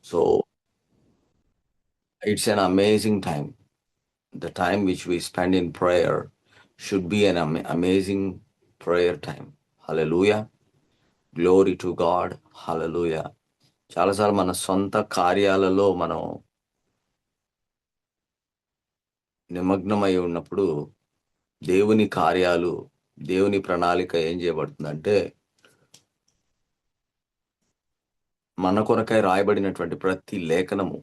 So it's an amazing time. The time which we spend in prayer should be an amazing prayer time. Hallelujah. Glory to God. Hallelujah. చాలాసార్లు మన సొంత కార్యాలలో మనం నిమగ్నమై ఉన్నప్పుడు దేవుని కార్యాలు, దేవుని ప్రణాళిక ఏం చేయబడుతుందంటే, మన కొరకై రాయబడినటువంటి ప్రతి లేఖనము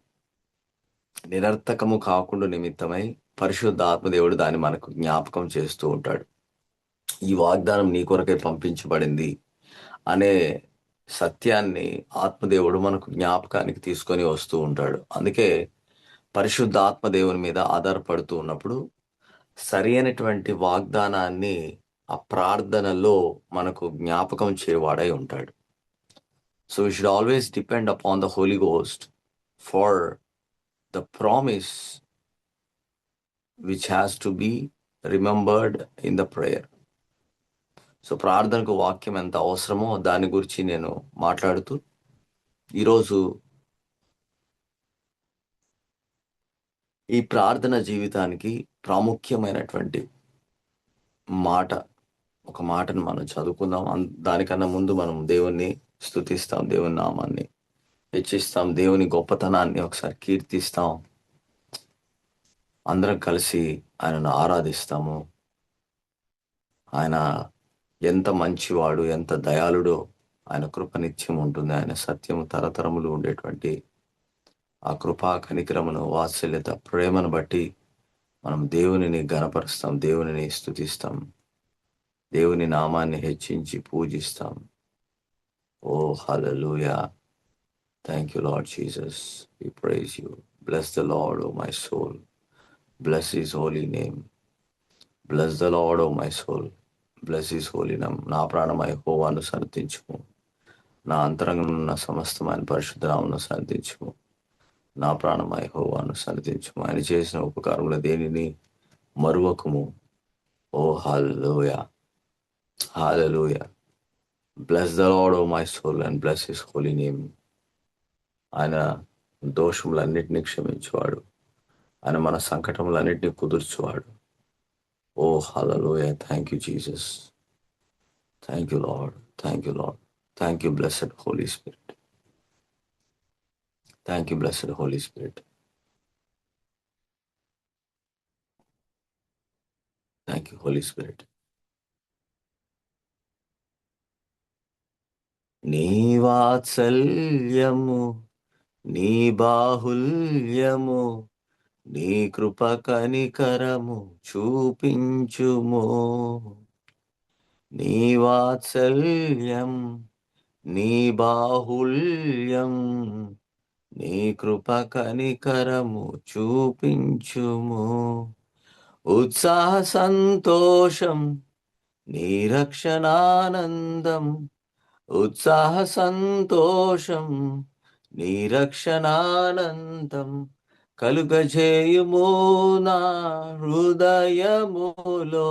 నిరర్థకము కాకుండా నిమిత్తమై పరిశుద్ధ ఆత్మదేవుడు దాన్ని మనకు జ్ఞాపకం చేస్తూ ఉంటాడు. ఈ వాగ్దానం నీ కొరకై పంపించబడింది అనే సత్యాన్ని ఆత్మదేవుడు మనకు జ్ఞాపకానికి తీసుకొని వస్తూ ఉంటాడు. అందుకే పరిశుద్ధ ఆత్మదేవుని మీద ఆధారపడుతూ ఉన్నప్పుడు సరి అయినటువంటి వాగ్దానాన్ని ఆ ప్రార్థనలో మనకు జ్ఞాపకం చేయవాడై ఉంటాడు. So we should always depend upon the Holy Ghost for the promise which has to be remembered in the prayer. So ప్రార్థనకు వాక్యం ఎంత అవసరమో దాని గురించి నేను మాట్లాడుతూ ఈరోజు ఈ ప్రార్థన జీవితానికి ప్రాముఖ్యమైనటువంటి మాట, ఒక మాటను మనం చదువుకుందాం. దానికన్నా ముందు మనం దేవుణ్ణి స్తుతిస్తాం, దేవుని నామాన్ని హెచ్చిస్తాం, దేవుని గొప్పతనాన్ని ఒకసారి కీర్తిస్తాం, అందరం కలిసి ఆయనను ఆరాధిస్తాము. ఆయన ఎంత మంచివాడు, ఎంత దయాళుడో, ఆయన కృప నిత్యం ఉంటుంది, ఆయన సత్యము తరతరములు ఉండేటువంటి ఆ కృపా కనికరమును, వాత్సల్యత, ప్రేమను బట్టి మనం దేవునిని ఘనపరుస్తాం, దేవునిని స్తుతిస్తాం, దేవుని నామాన్ని హెచ్చించి పూజిస్తాం. ఓ హల్లెలూయా. Thank you, Lord Jesus. We praise you. Bless the Lord, O my soul. Bless his holy name. Bless the Lord, O my soul. Bless his holy name. నా ప్రాణమై యెహోవాను సన్నిధించుము, నా అంతరంగమున్న సమస్తమైన పరిశుద్ధ నామమును సన్నిధించుము. నా ప్రాణమై యెహోవాను సన్నిధించుము. ఆయన చేసిన ఉపకారముల దేనిని మరువకుము. ఓ హల్లెలూయా, హల్లెలూయా. Bless the Lord, O my soul, and bless his holy name. ఆయన దోషములన్నిటినీ క్షమించువాడు, ఆయన మన సంకటములన్నిటినీ కుదుర్చువాడు. ఓ hallelujah. Thank you Jesus. Thank you Lord. Thank you Lord. Thank you blessed Holy Spirit. Thank you blessed Holy Spirit. Thank you Holy Spirit. నీ వాత్సల్యము, నీ బాహుల్యము, నీ కృప కనికరము చూపించుము. నీ వాత్సల్యం, నీ బాహుల్యం, నీ కృప కనికరము చూపించుము. ఉత్సాహ సంతోషం, నీ రక్షణానందం, ఉత్సాహ సంతోషం, నీ రక్షణానందం కలుగజేయుము నా హృదయములో,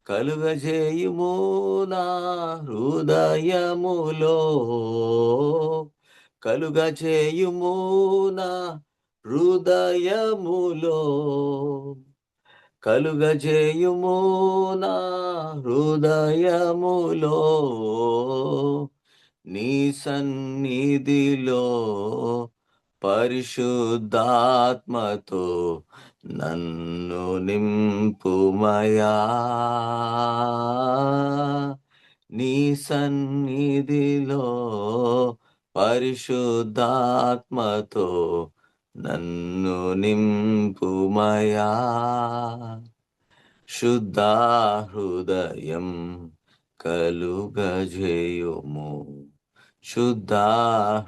కలుగజేయుము నా హృదయములో, కలుగజేయుము నా హృదయములో, కలుగజేయుము నా హృదయములో. నీ సన్నిధిలో పరిశుద్ధాత్మతో నన్ను నింపుమయా. నీ సన్నిధిలో పరిశుద్ధాత్మతో నన్ను నింపుమయా. శుద్ధ హృదయం కలుగజేయుము, శుద్ధ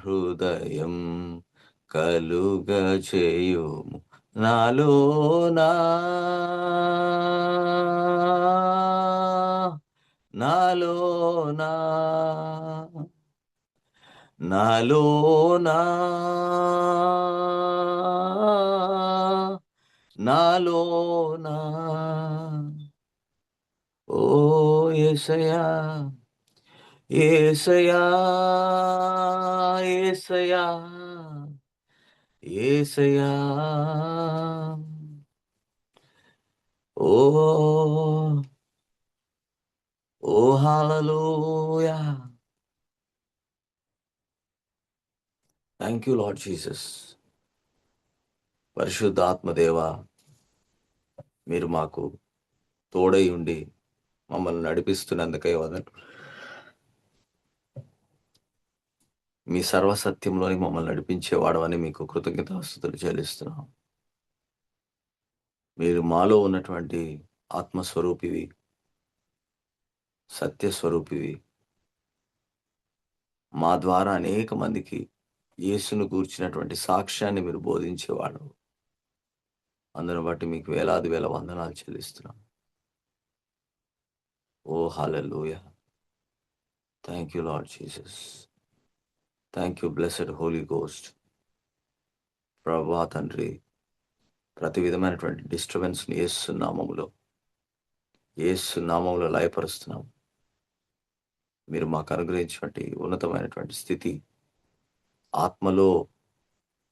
హృదయం కలుగజేయుము నాలోనా, నాలోనా, నాలోనా, నాలోనా. ఓ యేసయ్యా, యేసయ్యా యేసయ్యా యేసయ్యా ఓ ఓ hallelujah. Thank you Lord Jesus. పరిశుద్ధాత్మ దేవా, మీరు మాకు తోడై ఉండి మమ్మల్ని నడిపిస్తున్నందుకై వదలు. మీ సర్వసత్యంలోని మమ్మల్ని నడిపించేవాడవని మీకు కృతజ్ఞతాస్తుతులు చెల్లిస్తున్నాం. మీరు మాలో ఉన్నటువంటి ఆత్మస్వరూపివి, సత్యస్వరూపివి. మా ద్వారా అనేక మందికి యేసును గూర్చినటువంటి సాక్ష్యాన్ని మీరు బోధించేవాడు. అందును బట్టి మీకు వేలాది వేల వందనాలు చెల్లిస్తున్నాం. ఓ hallelujah. Thank you Lord Jesus. Thank you blessed Holy Ghost. ప్రభువా తండ్రి, ప్రతి విధమైనటువంటి డిస్టర్బెన్స్ని యేసు నామములో లయపరుస్తున్నాం. మీరు మాకు అనుగ్రహించినటువంటి ఉన్నతమైనటువంటి స్థితి, ఆత్మలో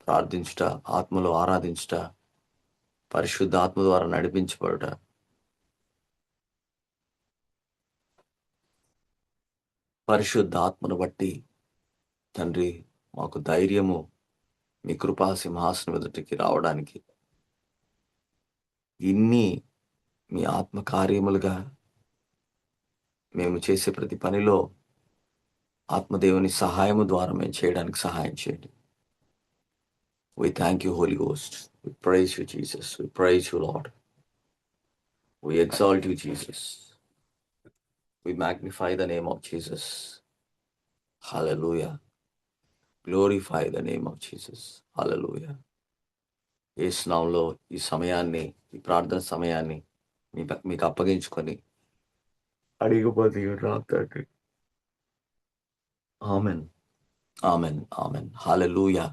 ప్రార్థించుట, ఆత్మలో ఆరాధించుట, పరిశుద్ధాత్మ ద్వారా నడిపించబడుట, పరిశుద్ధాత్మను బట్టి తండ్రి మాకు ధైర్యము మీ కృపా సింహాసనం ఎదుటికి రావడానికి ఇన్ని మీ ఆత్మ కార్యములుగా మేము చేసే ప్రతి పనిలో ఆత్మదేవుని సహాయము ద్వారా మేము చేయడానికి సహాయం చేయండి. We thank you, Holy Ghost. We praise you, Jesus. We praise you, Lord. We exalt you, Jesus. We magnify the name of Jesus. Hallelujah. Glorify the name of Jesus. Hallelujah. యేసు నామములో ఈ సమయాన్ని, ఈ ప్రార్థన సమయాన్ని మీకు అప్పగించుకొని అడిగిపోతే తండ్రి. Amen, amen, amen. Hallelujah.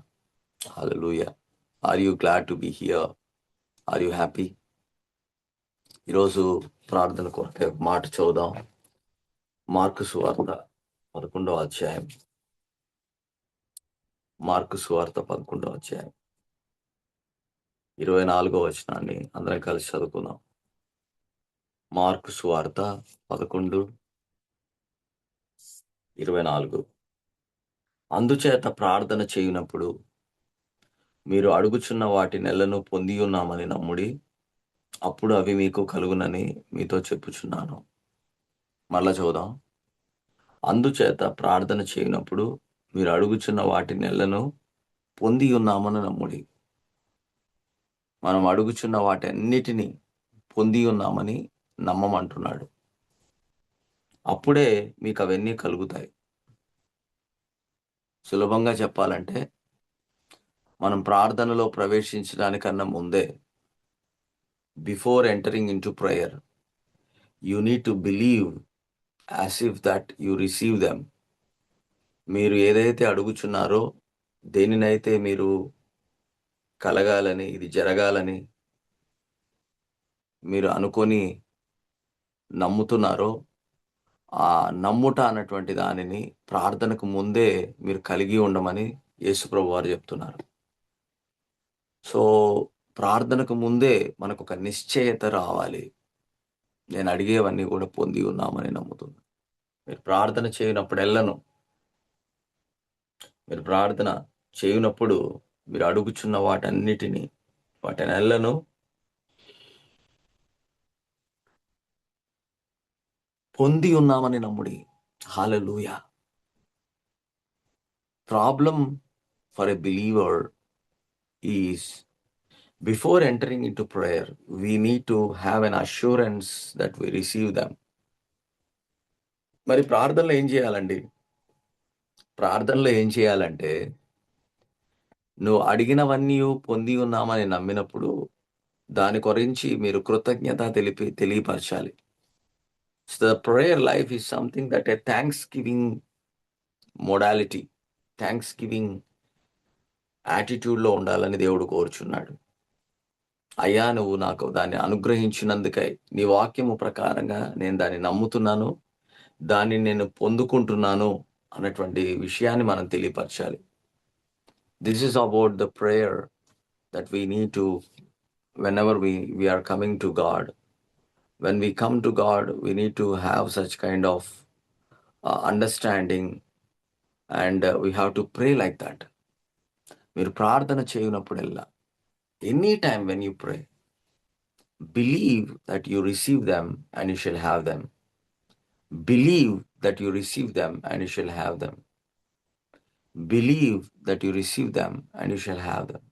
Hallelujah. Are you glad to be here? Are you happy? ఈరోజు ప్రార్థన కొరకే ఒక మాట చూద్దాం. మార్కు సువార్త 11వ అధ్యాయం. మార్కు సువార్త 11వ అధ్యాయం 24వ వచనాన్ని అందరం కలిసి చదువుకుందాం. మార్కు సువార్త 11:24. అందుచేత ప్రార్థన చేయునప్పుడు మీరు అడుగుచున్న వాటి నెలను పొంది ఉన్నామని నమ్ముడి, అప్పుడు అవి మీకు కలుగునని మీతో చెప్పుచున్నాను. మరలా చూద్దాం. అందుచేత ప్రార్థన చేయనప్పుడు మీరు అడుగుచున్న వాటి నెలను పొంది ఉన్నామని నమ్ముడి. మనం అడుగుచున్న వాటన్నిటినీ పొంది ఉన్నామని నమ్మమంటున్నాడు. అప్పుడే మీకు అవన్నీ కలుగుతాయి. సులభంగా చెప్పాలంటే, మనం ప్రార్థనలో ప్రవేశించడానికన్నా ముందే, before entering into prayer, you need to believe as if that you receive them. మీరు ఏదైతే అడుగుచున్నారో, దేనినైతే మీరు కలగాలని, ఇది జరగాలని మీరు అనుకొని నమ్ముతున్నారో, ఆ నమ్ముట అన్నటువంటి దానిని ప్రార్థనకు ముందే మీరు కలిగి ఉండమని యేసుప్రభు వారు చెప్తున్నారు. సో ప్రార్థనకు ముందే మనకు ఒక నిశ్చయత రావాలి. నేను అడిగేవన్నీ కూడా పొంది ఉన్నామని నమ్ముతున్నాను. మీరు ప్రార్థన చేయనప్పుడు మీరు అడుగుచున్న వాటన్నిటిని పొంది ఉన్నామని నమ్ముడి. Hallelujah. Problem for a believer is, before entering into prayer, we need to have an assurance that we receive them. మరి ప్రార్థనలో ఏం చేయాలండి? ప్రార్థనలో ఏం చేయాలంటే, నువ్వు అడిగినవన్నీ పొంది ఉన్నామని నమ్మినప్పుడు దాని గురించి మీరు కృతజ్ఞత తెలియపరచాలి. So the prayer life is something that a thanksgiving modality, thanksgiving attitude లో ఉండాలని దేవుడు కోరుచున్నాడు. అయ్యా, నువ్వు నాకు దాన్ని అనుగ్రహించినందుకై, నీ వాక్యము ప్రకారంగా నేను దాన్ని నమ్ముతున్నాను, దాన్ని నేను పొందుకుంటున్నాను అన్నటువంటి విషయాన్ని మనం తెలియపరచాలి. This is about the prayer that we need to whenever we are coming to God. When we come to God, we need to have such kind of understanding, and we have to pray like that. మీరు ప్రార్థన చేయనప్పుడల్లా, any time when you pray, believe that you receive them and you shall have them. Believe that you receive them and you shall have them. Believe that you receive them and you shall have them.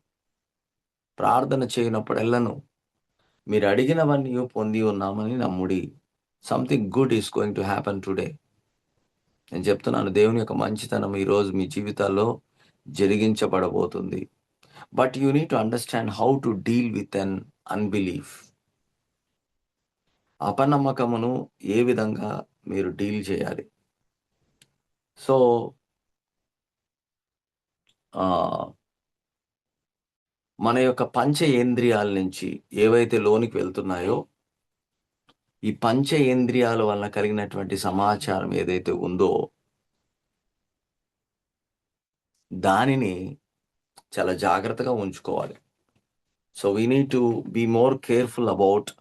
ప్రార్థన చేయనప్పుడెల్లను మీరు అడిగినవన్నీ పొంది ఉన్నామని నమ్ముడి. Something good is going to happen today. నేను చెప్తున్నాను, దేవుని యొక్క మంచితనం ఈరోజు మీ జీవితాల్లో జరిగించబడబోతుంది. But you need to understand how to deal with un unbelief. అపనమ్మకమును ఏ విధంగా మీరు డీల్ చేయాలి. సో మన యొక్క పంచేంద్రియాల నుంచి ఏవైతే లోనికి వెళ్తున్నాయో, ఈ పంచేంద్రియాల వలన కలిగినటువంటి సమాచారం ఏదైతే ఉందో దానిని చాలా జాగ్రత్తగా ఉంచుకోవాలి. So we need to be more careful about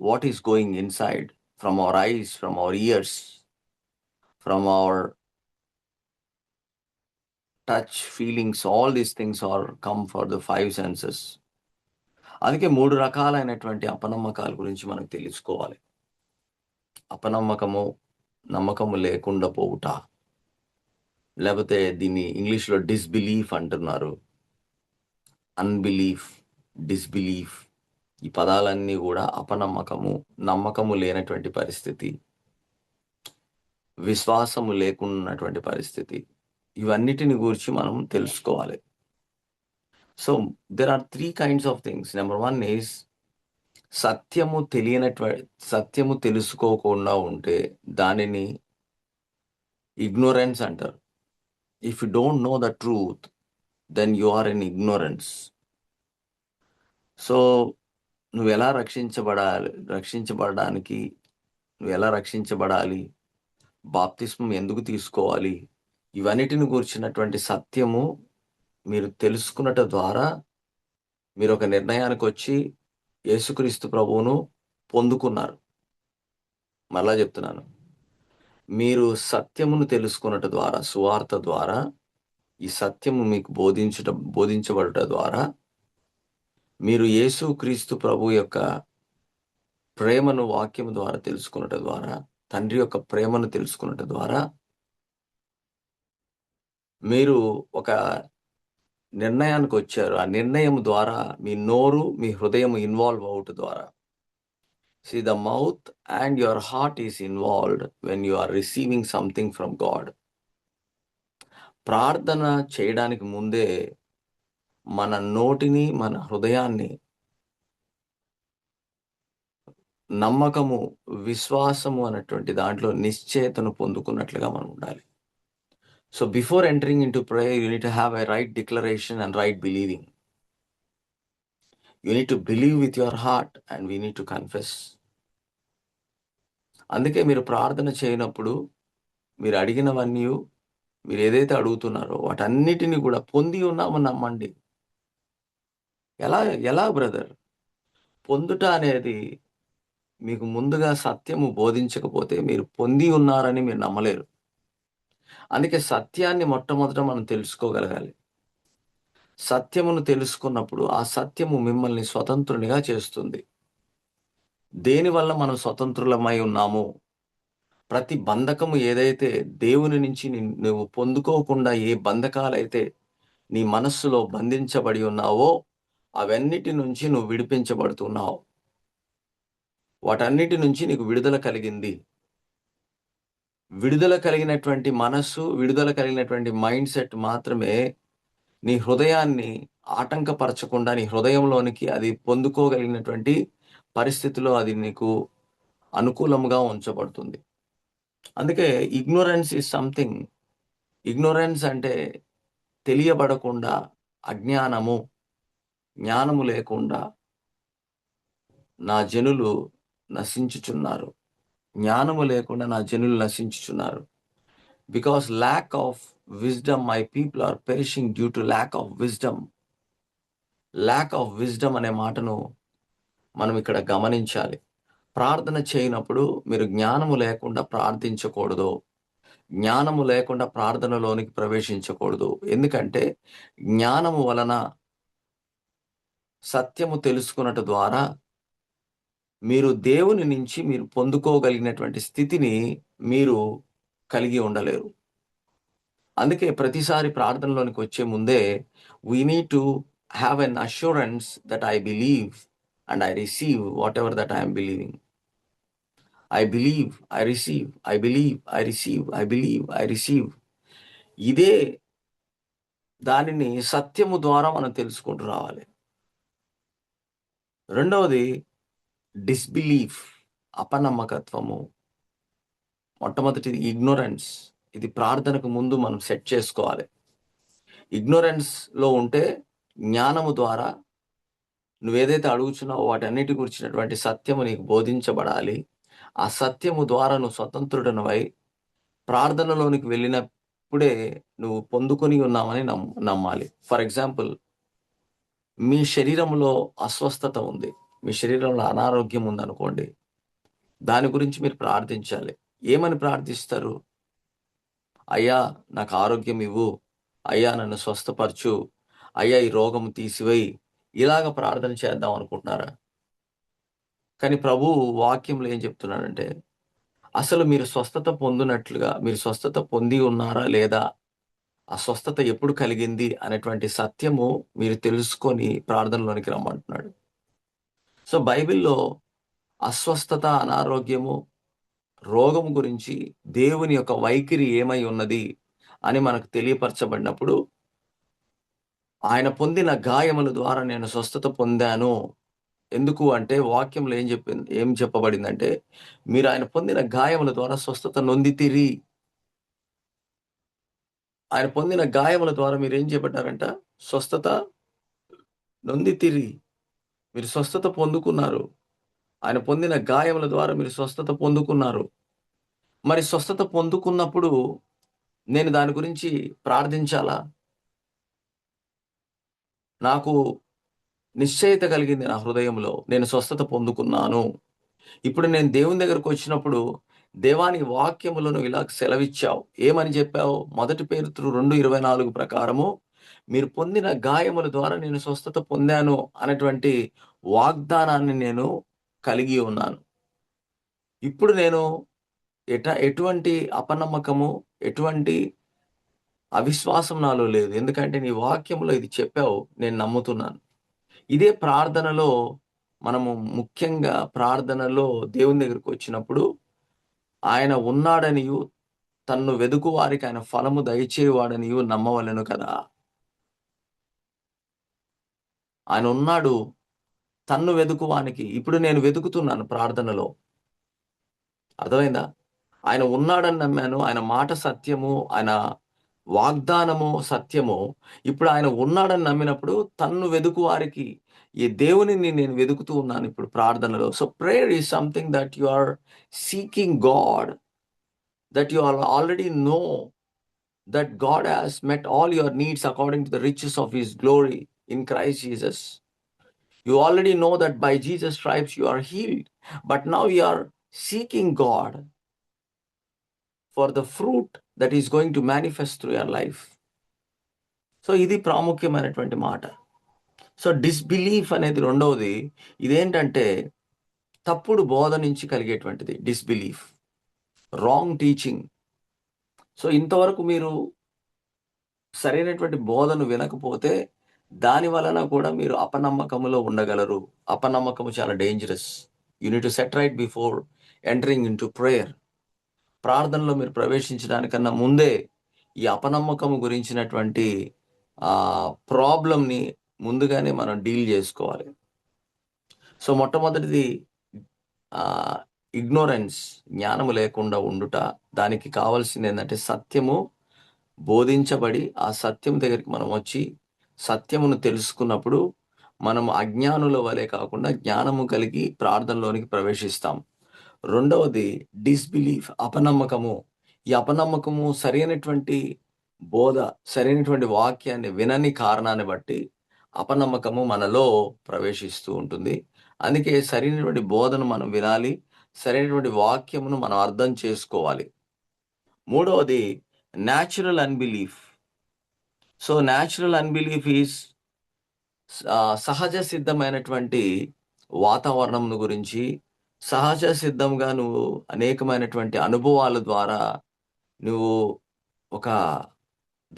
what is going inside, from our eyes, from our ears, from our touch, feelings. All these things are come for the five senses. అందుకే 3 రకాలైనటువంటి అపనమ్మకాల గురించి మనం తెలుసుకోవాలి. అపనమ్మకము, నమ్మకము లేకుండా పోవుట, లేకపోతే దీన్ని ఇంగ్లీష్లో డిస్బిలీఫ్ అంటున్నారు. అన్బిలీఫ్, డిస్బిలీఫ్, ఈ పదాలన్నీ కూడా అపనమ్మకము, నమ్మకము లేనటువంటి పరిస్థితి, విశ్వాసము లేకున్నటువంటి పరిస్థితి, ఇవన్నిటిని గురించి మనం తెలుసుకోవాలి. So there are 3 kinds of things. Number 1 is సత్యము తెలుసుకోకుండా ఉంటే దానిని ఇగ్నోరెన్స్ అంటారు. If you don't know the truth, then you are in ignorance. So నువ్వు ఎలా రక్షించబడడానికి నువ్వు ఎలా రక్షించబడాలి, బాప్తిస్మం ఎందుకు తీసుకోవాలి, ఇవన్నిటిని గురించినటువంటి సత్యము మీరు తెలుసుకున్నట ద్వారా మీరు ఒక నిర్ణయానికి వచ్చి యేసుక్రీస్తు ప్రభువును పొందుకున్నారు. మళ్ళా చెప్తున్నాను, మీరు సత్యమును తెలుసుకున్నట ద్వారా, సువార్త ద్వారా, ఈ సత్యము మీకు బోధించబడుట ద్వారా మీరు యేసుక్రీస్తు ప్రభు యొక్క ప్రేమను వాక్యము ద్వారా తెలుసుకున్నట ద్వారా, తండ్రి యొక్క ప్రేమను తెలుసుకున్నట ద్వారా మీరు ఒక నిర్ణయానికి వచ్చారు. ఆ నిర్ణయం ద్వారా మీ నోరు, మీ హృదయం ఇన్వాల్వ్ అవుట ద్వారా. See, the mouth and your heart is involved when you are receiving something from God. ప్రార్థన చేయడానికి ముందే మన నోటిని, మన హృదయాన్ని నమ్మకము, విశ్వాసము అనేటువంటి దాంట్లో నిశ్చయతను పొందుకున్నట్లుగా మనం ఉండాలి. So before entering into prayer, you need to have a right declaration and right believing. You need to believe with your heart and we need to confess. అందుకే మీరు ప్రార్థన చేయనప్పుడు మీరు అడిగినవన్నీ, మీరు ఏదైతే అడుగుతున్నారో వాటన్నిటిని కూడా పొంది ఉన్నామని నమ్మండి. ఎలా బ్రదర్? పొందుట అనేది మీకు ముందుగా సత్యము బోధించకపోతే మీరు పొంది ఉన్నారని మీరు నమ్మలేరు. అందుకే సత్యాన్ని మొట్టమొదట మనం తెలుసుకోగలగాలి. సత్యమును తెలుసుకున్నప్పుడు ఆ సత్యము మిమ్మల్ని స్వతంత్రునిగా చేస్తుంది. దేనివల్ల మనం స్వతంత్రులమై ఉన్నాము? ప్రతి బంధకము ఏదైతే దేవుని నుంచి నువ్వు పొందుకోకుండా ఏ బంధకాలైతే నీ మనస్సులో బంధించబడి ఉన్నావో అవన్నిటి నుంచి నువ్వు విడిపించబడుతున్నావు. వాటన్నిటి నుంచి నీకు విడుదల కలిగింది. విడుదల కలిగినటువంటి మనస్సు, విడుదల కలిగినటువంటి మైండ్ సెట్ మాత్రమే నీ హృదయాన్ని ఆటంకపరచకుండా నీ హృదయంలోనికి అది పొందుకోగలిగినటువంటి పరిస్థితిలో అది నీకు అనుకూలంగా ఉంచబడుతుంది. అందుకే ఇగ్నోరెన్స్ ఈజ్ సంథింగ్. ఇగ్నోరెన్స్ అంటే తెలియబడకుండా, అజ్ఞానము, జ్ఞానము లేకుండా నా జనులు నశించుచున్నారు. జ్ఞానము లేకుండా నా జనులు నశించుచున్నారు. Because lack of wisdom my people are perishing due to lack of wisdom. Lack of wisdom అనే మాటను మనం ఇక్కడ గమనించాలి. ప్రార్థన చేయనప్పుడు మీరు జ్ఞానము లేకుండా ప్రార్థించకూడదు. జ్ఞానము లేకుండా ప్రార్థనలోనికి ప్రవేశించకూడదు. ఎందుకంటే జ్ఞానము వలన సత్యము తెలుసుకున్నట ద్వారా మీరు దేవుని నుంచి మీరు పొందుకోగలిగినటువంటి స్థితిని మీరు కలిగి ఉండలేరు. అందుకే ప్రతిసారి ప్రార్థనలోనికి వచ్చే ముందే we need to have an assurance that I believe and I receive what ever that I'm believing. I believe, I receive, I believe, I receive, I believe, I receive. ఇదే దానిని సత్యము ద్వారా మనం తెలుసుకుంటూ రావాలి. రెండవది డిస్బిలీఫ్, అపనమ్మకత్వము. మొట్టమొదటిది ఇగ్నోరెన్స్. ఇది ప్రార్థనకు ముందు మనం సెట్ చేసుకోవాలి. ఇగ్నోరెన్స్లో ఉంటే జ్ఞానము ద్వారా నువ్వేదైతే అడుగుచున్నావో వాటన్నిటి గురించినటువంటి సత్యము నీకు బోధించబడాలి. ఆ సత్యము ద్వారా నువ్వు స్వతంత్రుడనవై ప్రార్థనలోనికి వెళ్ళినప్పుడే నువ్వు పొందుకొని ఉన్నామని నమ్మాలి. ఫర్ ఎగ్జాంపుల్, మీ శరీరంలో అస్వస్థత ఉంది, మీ శరీరంలో అనారోగ్యం ఉందనుకోండి. దాని గురించి మీరు ప్రార్థించాలి. ఏమని ప్రార్థిస్తారు? అయ్యా నాకు ఆరోగ్యం ఇవ్వు, అయ్యా నన్ను స్వస్థపరచు, అయ్యా ఈ రోగము తీసివేయి, ఇలాగ ప్రార్థన చేద్దాం అనుకుంటున్నారా? కానీ ప్రభువు వాక్యంలో ఏం చెప్తున్నాడంటే, అసలు మీరు స్వస్థత పొందినట్లుగా మీరు స్వస్థత పొంది ఉన్నారా లేదా, ఆ స్వస్థత ఎప్పుడు కలిగింది అనేటువంటి సత్యము మీరు తెలుసుకొని ప్రార్థనలోనికి రమ్మంటున్నాడు. సో బైబిల్లో అస్వస్థత, అనారోగ్యము, రోగము గురించి దేవుని యొక్క వైఖరి ఏమై ఉన్నది అని మనకు తెలియపరచబడినప్పుడు, ఆయన పొందిన గాయముల ద్వారా నేను స్వస్థత పొందాను. ఎందుకు అంటే వాక్యంలో ఏం చెప్పబడిందంటే, మీరు ఆయన పొందిన గాయముల ద్వారా స్వస్థత నొందితిరి. ఆయన పొందిన గాయముల ద్వారా మీరేం చేయబడ్డారంట? స్వస్థత నొందితిరి. మీరు స్వస్థత పొందుకున్నారు. ఆయన పొందిన గాయముల ద్వారా మీరు స్వస్థత పొందుకున్నారు. మరి స్వస్థత పొందుకున్నప్పుడు నేను దాని గురించి ప్రార్థించాలా? నాకు నిశ్చయిత కలిగింది నా హృదయంలో. నేను స్వస్థత పొందుకున్నాను. ఇప్పుడు నేను దేవుని దగ్గరకొచ్చినప్పుడు, దేవా నీ వాక్యములో నువ్వు ఇలా సెలవిచ్చావు. ఏమని చెప్పావు? 1 పేతురు 2:24 ప్రకారము, మీరు పొందిన గాయముల ద్వారా నేను స్వస్థత పొందాను అనేటువంటి వాగ్దానాన్ని నేను కలిగి ఉన్నాను. ఇప్పుడు నేను ఎటువంటి అపనమ్మకము, ఎటువంటి అవిశ్వాసం నాలో లేదు. ఎందుకంటే నీ వాక్యంలో ఇది చెప్పావు, నేను నమ్ముతున్నాను. ఇదే ప్రార్థనలో మనము ముఖ్యంగా ప్రార్థనలో దేవుని దగ్గరకొచ్చినప్పుడు, ఆయన ఉన్నాడనియు, తన్ను వెదుకు వారికి ఆయన ఫలము దయచేయువాడనియు నమ్మవలెను కదా! ఆయన ఉన్నాడు తన్ను వెదుకువానికి. ఇప్పుడు నేను వెతుకుతున్నాను ప్రార్థనలో. అర్థమైందా? ఆయన ఉన్నాడని నమ్మాను. ఆయన మాట సత్యము. ఆయన వాగ్దానము సత్యము. ఇప్పుడు ఆయన ఉన్నాడని నమ్మినప్పుడు తన్ను వెదుకు వారికి ఈ దేవునిని నేను వెదుకుతూ ఉన్నాను ఇప్పుడు ప్రార్థనలో. So prayer is something that you are seeking God, that you already know that God has met all your needs according to the riches of his glory in Christ Jesus. You already know that by Jesus' stripes you are healed. But now you are seeking God for the fruit that is going to manifest through your life. So ఇది ప్రాముఖ్యమైనటువంటి మాట. So disbelief అనేది రెండవది. ఇదేంటంటే తప్పుడు బోధ నుంచి కలిగేటువంటిది disbelief, wrong teaching. So ఇంతవరకు మీరు సరైనటువంటి బోధను వినకపోతే దాని వలన కూడా మీరు అపనమ్మకములో ఉండగలరు. అపనమ్మకము చాలా dangerous. You need to set right before entering into prayer. ప్రార్థనలో మీరు ప్రవేశించడానికన్నా ముందే ఈ అపనమ్మకము గురించినటువంటి ప్రాబ్లంని ముందుగానే మనం డీల్ చేసుకోవాలి. సో మొట్టమొదటిది ఇగ్నోరెన్స్, జ్ఞానము లేకుండా ఉండుట. దానికి కావాల్సింది ఏంటంటే సత్యము బోధించబడి ఆ సత్యం దగ్గరికి మనం వచ్చి సత్యమును తెలుసుకున్నప్పుడు మనం అజ్ఞానుల వలె కాకుండా జ్ఞానము కలిగి ప్రార్థనలోనికి ప్రవేశిస్తాం. రెండవది డిస్బిలీఫ్, అపనమ్మకము. ఈ అపనమ్మకము సరైనటువంటి బోధ, సరైనటువంటి వాక్యాన్ని వినని కారణాన్ని బట్టి అపనమ్మకము మనలో ప్రవేశిస్తూ ఉంటుంది. అందుకే సరైనటువంటి బోధను మనం వినాలి. సరైనటువంటి వాక్యమును మనం అర్థం చేసుకోవాలి. మూడవది natural unbelief. So, natural unbelief is సహజ సిద్ధమైనటువంటి వాతావరణం గురించి, సహజ సిద్ధంగా నువ్వు అనేకమైనటువంటి అనుభవాల ద్వారా నువ్వు ఒక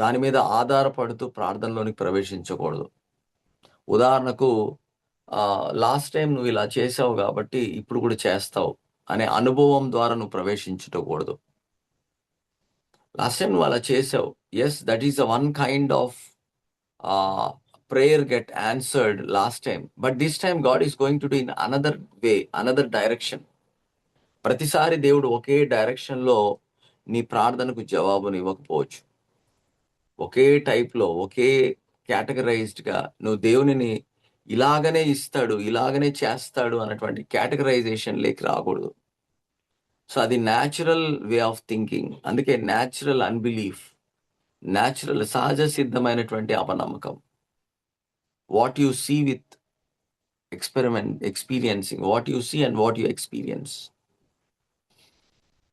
దాని మీద ఆధారపడుతూ ప్రార్థనలోనికి ప్రవేశించకూడదు. ఉదాహరణకు లాస్ట్ టైమ్ నువ్వు ఇలా చేశావు గాబట్టి ఇప్పుడు గూడా చేస్తావు అనే అనుభవం ద్వారా నువ్వు ప్రవేశించకూడదు. లాస్ట్ టైమ్ నువ్వు అలా చేశావు. Yes, that is the one kind of uh, prayer get answered last time, but this time God is going to do in another way, another direction. ప్రతిసారి దేవుడు ఒకే డైరెక్షన్ లో నీ ప్రార్థనకు జవాబుని ఇవ్వకపోవచ్చు. ఒకే టైప్ లో, ఒకే కేటగరైజ్డ్ గా నువ్వు దేవునిని ఇలాగనే ఇస్తాడు, ఇలాగనే చేస్తాడు అన్నటువంటి కేటగరైజేషన్ లేకి రాకూడదు. సో అది న్యాచురల్ వే ఆఫ్ థింకింగ్. అందుకే న్యాచురల్ అన్బిలీఫ్, న్యాచురల్ సహజ సిద్ధమైనటువంటి అపనమ్మకం. What you see with experiencing, what you see and what you experience,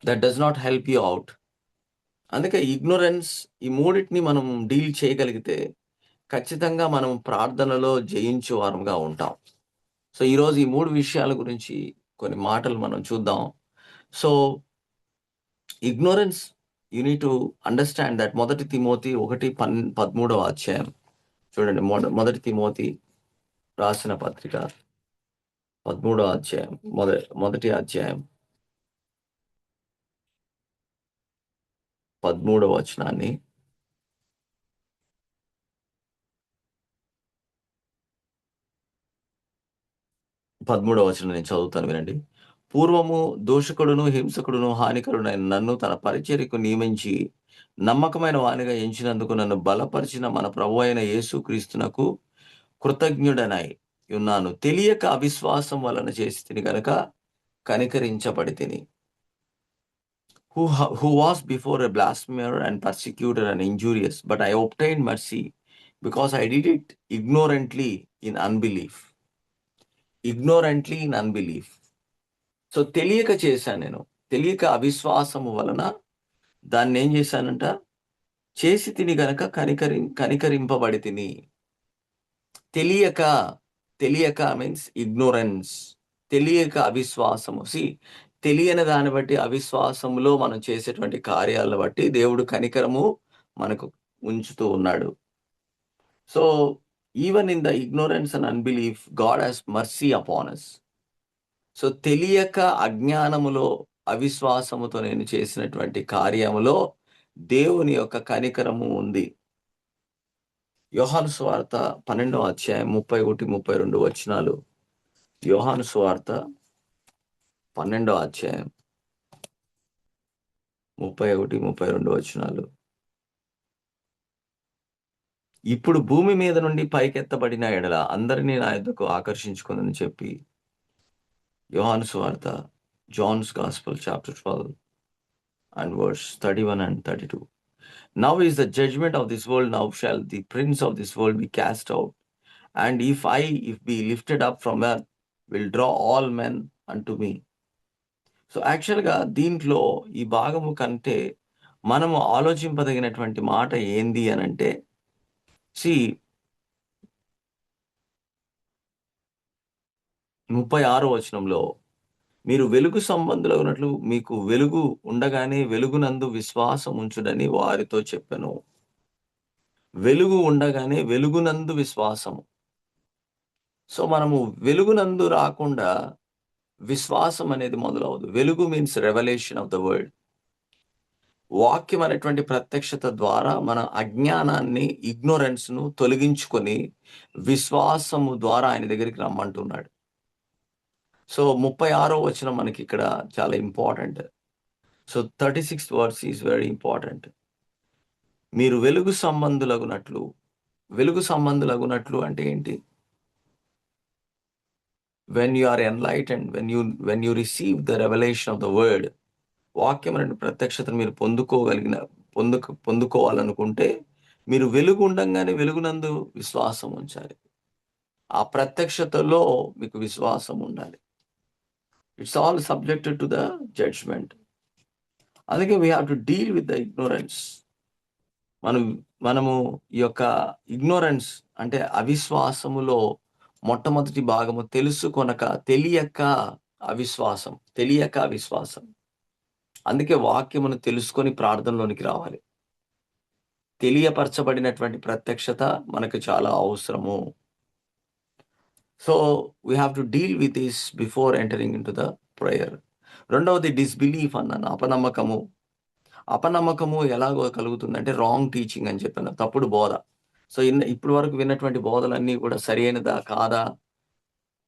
that does not help you out. అందుకే ఇగ్నోరెన్స్, ఈ మూడిటిని మనం డీల్ చేయగలిగితే ఖచ్చితంగా మనం ప్రార్థనలో జయించే వారంగా ఉంటాం. సో ఈరోజు ఈ 3 విషయాల గురించి కొన్ని మాటలు మనం చూద్దాం. So ignorance, you need to understand that. మొదటి తిమోతి 1:13 అధ్యాయం చూడండి. మొదటి తిమోతి రాసిన పత్రిక 13 అధ్యాయం, మొదటి అధ్యాయం 13 వచనాన్ని 13 వచనం నేను చదువుతాను, వినండి. పూర్వము దూషకుడును, హింసకుడును, హానికరుడైన నన్ను తన పరిచర్యకు నియమించి నమ్మకమైన వానిగా ఎంచినందుకు నన్ను బలపరిచిన మన ప్రభువైన యేసుక్రీస్తునకు కృతజ్ఞుడనై ఉన్నాను. తెలియక అవిశ్వాసం వలన చేసితిని గనుక కనికరించబడితిని. Who was before a blasphemer and persecutor and injurious, but I obtained mercy because I did it ignorantly in unbelief. Ignorantly in unbelief. So తెలియక చేశాను నేను. తెలియక అవిశ్వాసము వలన దాన్ని ఏం చేశానంట? చేసి తిని గనక కనికరింపబడి తిని. తెలియక మీన్స్ ఇగ్నోరెన్స్. తెలియక అవిశ్వాసము. తెలియని దాన్ని బట్టి, అవిశ్వాసములో మనం చేసేటువంటి కార్యాలను బట్టి దేవుడు కనికరము మనకు ఉంచుతూ ఉన్నాడు. So even in the ignorance and unbelief God has mercy upon us. So తెలియక, అజ్ఞానములో, అవిశ్వాసముతో నేను చేసినటువంటి కార్యములో దేవుని యొక్క కనికరము ఉంది. యోహాను సువార్త 12వ అధ్యాయం 31, 32 వచనాలు. యోహాను సువార్త 12వ అధ్యాయం 31, 32 వచనాలు. ఇప్పుడు భూమి మీద నుండి పైకెత్తబడిన ఎడల అందరినీ నా యొద్దకు ఆకర్షించుకుందని చెప్పి, యోహాను సువార్త, Johne's gospel chapter 12 and verse 31 and 32. Now is the judgment of this world, now shall the prince of this world be cast out. And if be lifted up from earth, will draw all men unto me. So యాక్చువల్గా దీంట్లో ఈ భాగము కంటే మనము ఆలోచింపదగినటువంటి మాట ఏంది అని అంటే, 36వ వచనంలో, మీరు వెలుగు సంబంధులగునట్లు మీకు వెలుగు ఉండగానే వెలుగునందు విశ్వాసం ఉంచుడని వారితో చెప్పెను. వెలుగు ఉండగానే వెలుగునందు విశ్వాసము. సో మనము వెలుగునందు రాకుండా విశ్వాసం అనేది మొదలవదు. వెలుగు means revolution of the world. వాక్యం అనేటువంటి ప్రత్యక్షత ద్వారా మన అజ్ఞానాన్ని, ఇగ్నోరెన్స్ ను తొలగించుకొని విశ్వాసము ద్వారా ఆయన దగ్గరికి రమ్మంటున్నాడు. సో 36వ వచనం మనకి ఇక్కడ చాలా important. So 36th verse is very important. మీరు వెలుగు సంబంధులగునట్లు. వెలుగు సంబంధులగునట్లు అంటే ఏంటి? when you are enlightened, when you receive the revelation of the word, వాక్యం అనే ప్రత్యక్షతను మీరు పొందుకోవాలనుకుంటే మీరు వెలుగు ఉండంగానే వెలుగునందు విశ్వాసం ఉంచాలి. ఆ ప్రత్యక్షతలో మీకు విశ్వాసం ఉండాలి. It's all subjected to the judgement. అందుకే we have to deal with the ignorance. మనము ఈ యొక్క ఇగ్నోరెన్స్ అంటే అవిశ్వాసములో మొట్టమొదటి భాగము తెలియక అవిశ్వాసం. అందుకే వాక్యమును తెలుసుకొని ప్రార్థనలోనికి రావాలి. తెలియపరచబడినటువంటి ప్రత్యక్షత మనకు చాలా అవసరము. So we have to deal with this before entering in to the prayer. రెండవది డిస్బిలీఫ్ అన్నాను, అపనమ్మకము ఎలాగో కలుగుతుందంటే రాంగ్ టీచింగ్ అని చెప్పాను, తప్పుడు బోధ. సో ఇప్పుడు వరకు విన్నటువంటి బోధలన్నీ కూడా సరైనదా కాదా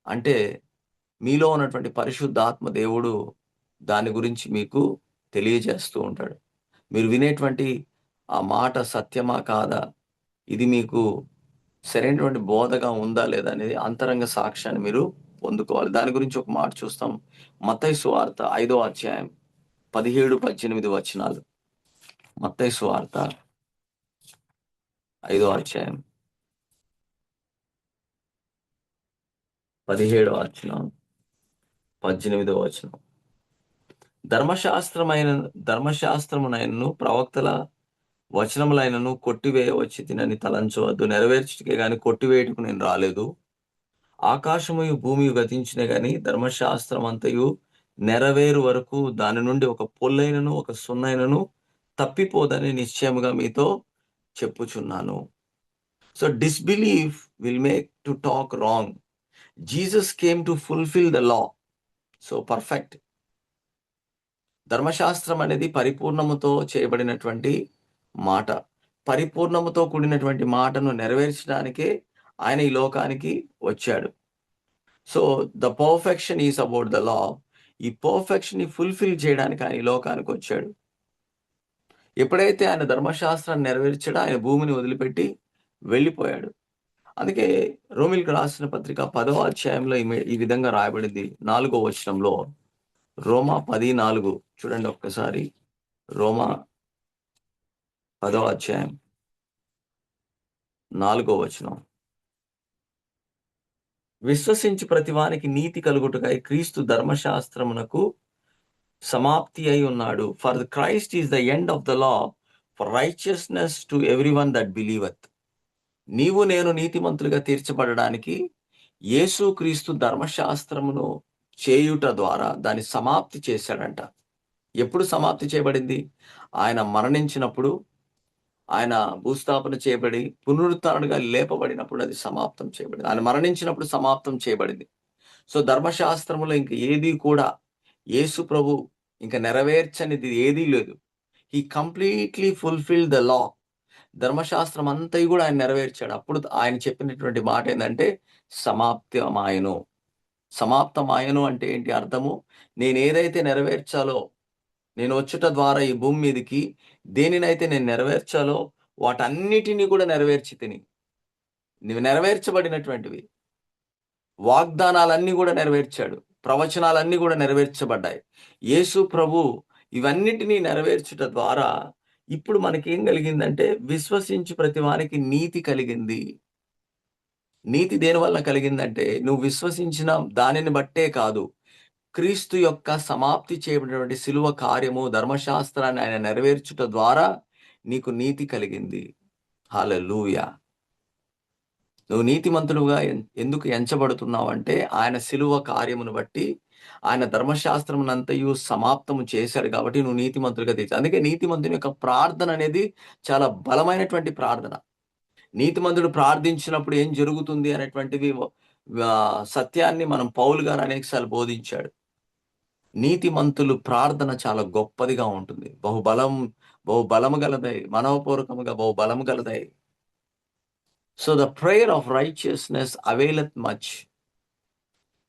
అంటే మీలో ఉన్నటువంటి పరిశుద్ధాత్మ దేవుడు దాని గురించి మీకు తెలియజేస్తూ ఉంటాడు. మీరు వినేటువంటి ఆ మాట సత్యమా కాదా, ఇది మీకు సరైనటువంటి బోధగా ఉందా లేదా అనేది అంతరంగ సాక్ష్యాన్ని మీరు పొందుకోవాలి. దాని గురించి ఒక మాట చూస్తాం. మత్తయి సువార్త 5వ అధ్యాయం 17-18 వచనాలు. మత్తయి సువార్త 5వ అధ్యాయం 17వ వచనం 18వ వచనం. ధర్మశాస్త్రమునైనను ప్రవక్తల వచనములైనను కొట్టివేయవచ్చి తినని తలంచవద్దు. నెరవేర్చుటకే గాని కొట్టివేయటకు నేను రాలేదు. ఆకాశముయు భూమియు గతించిన గాని ధర్మశాస్త్రం అంతయు నెరవేరు వరకు దాని నుండి ఒక పొల్లైనను ఒక సున్నైనను తప్పిపోదని నిశ్చయముగా మీతో చెప్పుచున్నాను. So disbelief will make to talk wrong. Jesus came to fulfil the law. So perfect. ధర్మశాస్త్రం అనేది పరిపూర్ణముతో చేయబడినటువంటి మాట. పరిపూర్ణముతో కూడినటువంటి మాటను నెరవేర్చడానికే ఆయన ఈ లోకానికి వచ్చాడు. So the perfection is about the law. ఈ పర్ఫెక్షన్ ని ఫుల్ఫిల్ చేయడానికి ఆయన ఈ లోకానికి వచ్చాడు. ఎప్పుడైతే ఆయన ధర్మశాస్త్రాన్ని నెరవేర్చాడో ఆయన భూమిని వదిలిపెట్టి వెళ్ళిపోయాడు. అందుకే రోమిల్కి రాసిన పత్రిక 10వ అధ్యాయంలో ఈ విధంగా రాయబడింది 4వ వచనంలో. రోమా 10:4 చూడండి ఒక్కసారి. రోమా 10వ అధ్యాయం 4వ వచనం. విశ్వసించి ప్రతివానికి నీతి కలుగుటకై క్రీస్తు ధర్మశాస్త్రమునకు సమాప్తి అయి ఉన్నాడు. For Christ is the end of the law for righteousness to everyone that believeth. నీవు నేను నీతిమంతులుగా తీర్చబడడానికి యేసు క్రీస్తు ధర్మశాస్త్రమును చేయుట ద్వారా దాన్ని సమాప్తి చేశాడంట. ఎప్పుడు సమాప్తి చేయబడింది? ఆయన మరణించినప్పుడు, ఆయన భూస్థాపన చేయబడి పునరుత్థానుడిగా లేపబడినప్పుడు అది సమాప్తం చేయబడింది. ఆయన మరణించినప్పుడు సమాప్తం చేయబడింది. సో ధర్మశాస్త్రములో ఇంక ఏది కూడా యేసు ప్రభు ఇంకా నెరవేర్చనిది ఏదీ లేదు. He completely fulfil the law. ధర్మశాస్త్రం అంతయు కూడా ఆయన నెరవేర్చాడు. అప్పుడు ఆయన చెప్పినటువంటి మాట ఏంటంటే సమాప్తమాయను అంటే ఏంటి అర్థము? నేను ఏదైతే నెరవేర్చాలో, నేను వచ్చుట ద్వారా ఈ భూమి మీదకి దేనినైతే నేను నెరవేర్చాలో వాటన్నిటినీ కూడా నెరవేర్చి తిని. నువ్వు నెరవేర్చబడినటువంటివి వాగ్దానాలన్నీ కూడా నెరవేర్చాడు. ప్రవచనాలన్నీ కూడా నెరవేర్చబడ్డాయి. యేసు ప్రభు ఇవన్నిటినీ నెరవేర్చుట ద్వారా ఇప్పుడు మనకేం కలిగిందంటే విశ్వసించి ప్రతి వానికి నీతి కలిగింది. నీతి దేని వల్ల కలిగిందంటే నువ్వు విశ్వసించిన దానిని బట్టే కాదు, క్రీస్తు యొక్క సమాప్తి చేయబడినటువంటి సిలువ కార్యము, ధర్మశాస్త్రాన్ని ఆయన నెరవేర్చుట ద్వారా నీకు నీతి కలిగింది. హల్లెలూయా. నువ్వు నీతిమంతుడుగా ఎందుకు ఎంచబడుతున్నావు అంటే ఆయన సిలువ కార్యమును బట్టి, ఆయన ధర్మశాస్త్రమునంతయు సమాప్తము చేశాడు కాబట్టి నువ్వు నీతిమంతుడిగా తీర్చావు. అందుకే నీతిమంతుని యొక్క ప్రార్థన అనేది చాలా బలమైనటువంటి ప్రార్థన. నీతిమంతుడు ప్రార్థించినప్పుడు ఏం జరుగుతుంది అనేటువంటివి సత్యాన్ని మనం పౌలు గారు అనేకసార్లు బోధించాడు. నీతిమంతులు ప్రార్థన చాలా గొప్పదిగా ఉంటుంది. బహుబలము గలదై, మనోపూర్వకముగా బహుబలము గలదై. So the prayer of righteousness availeth much.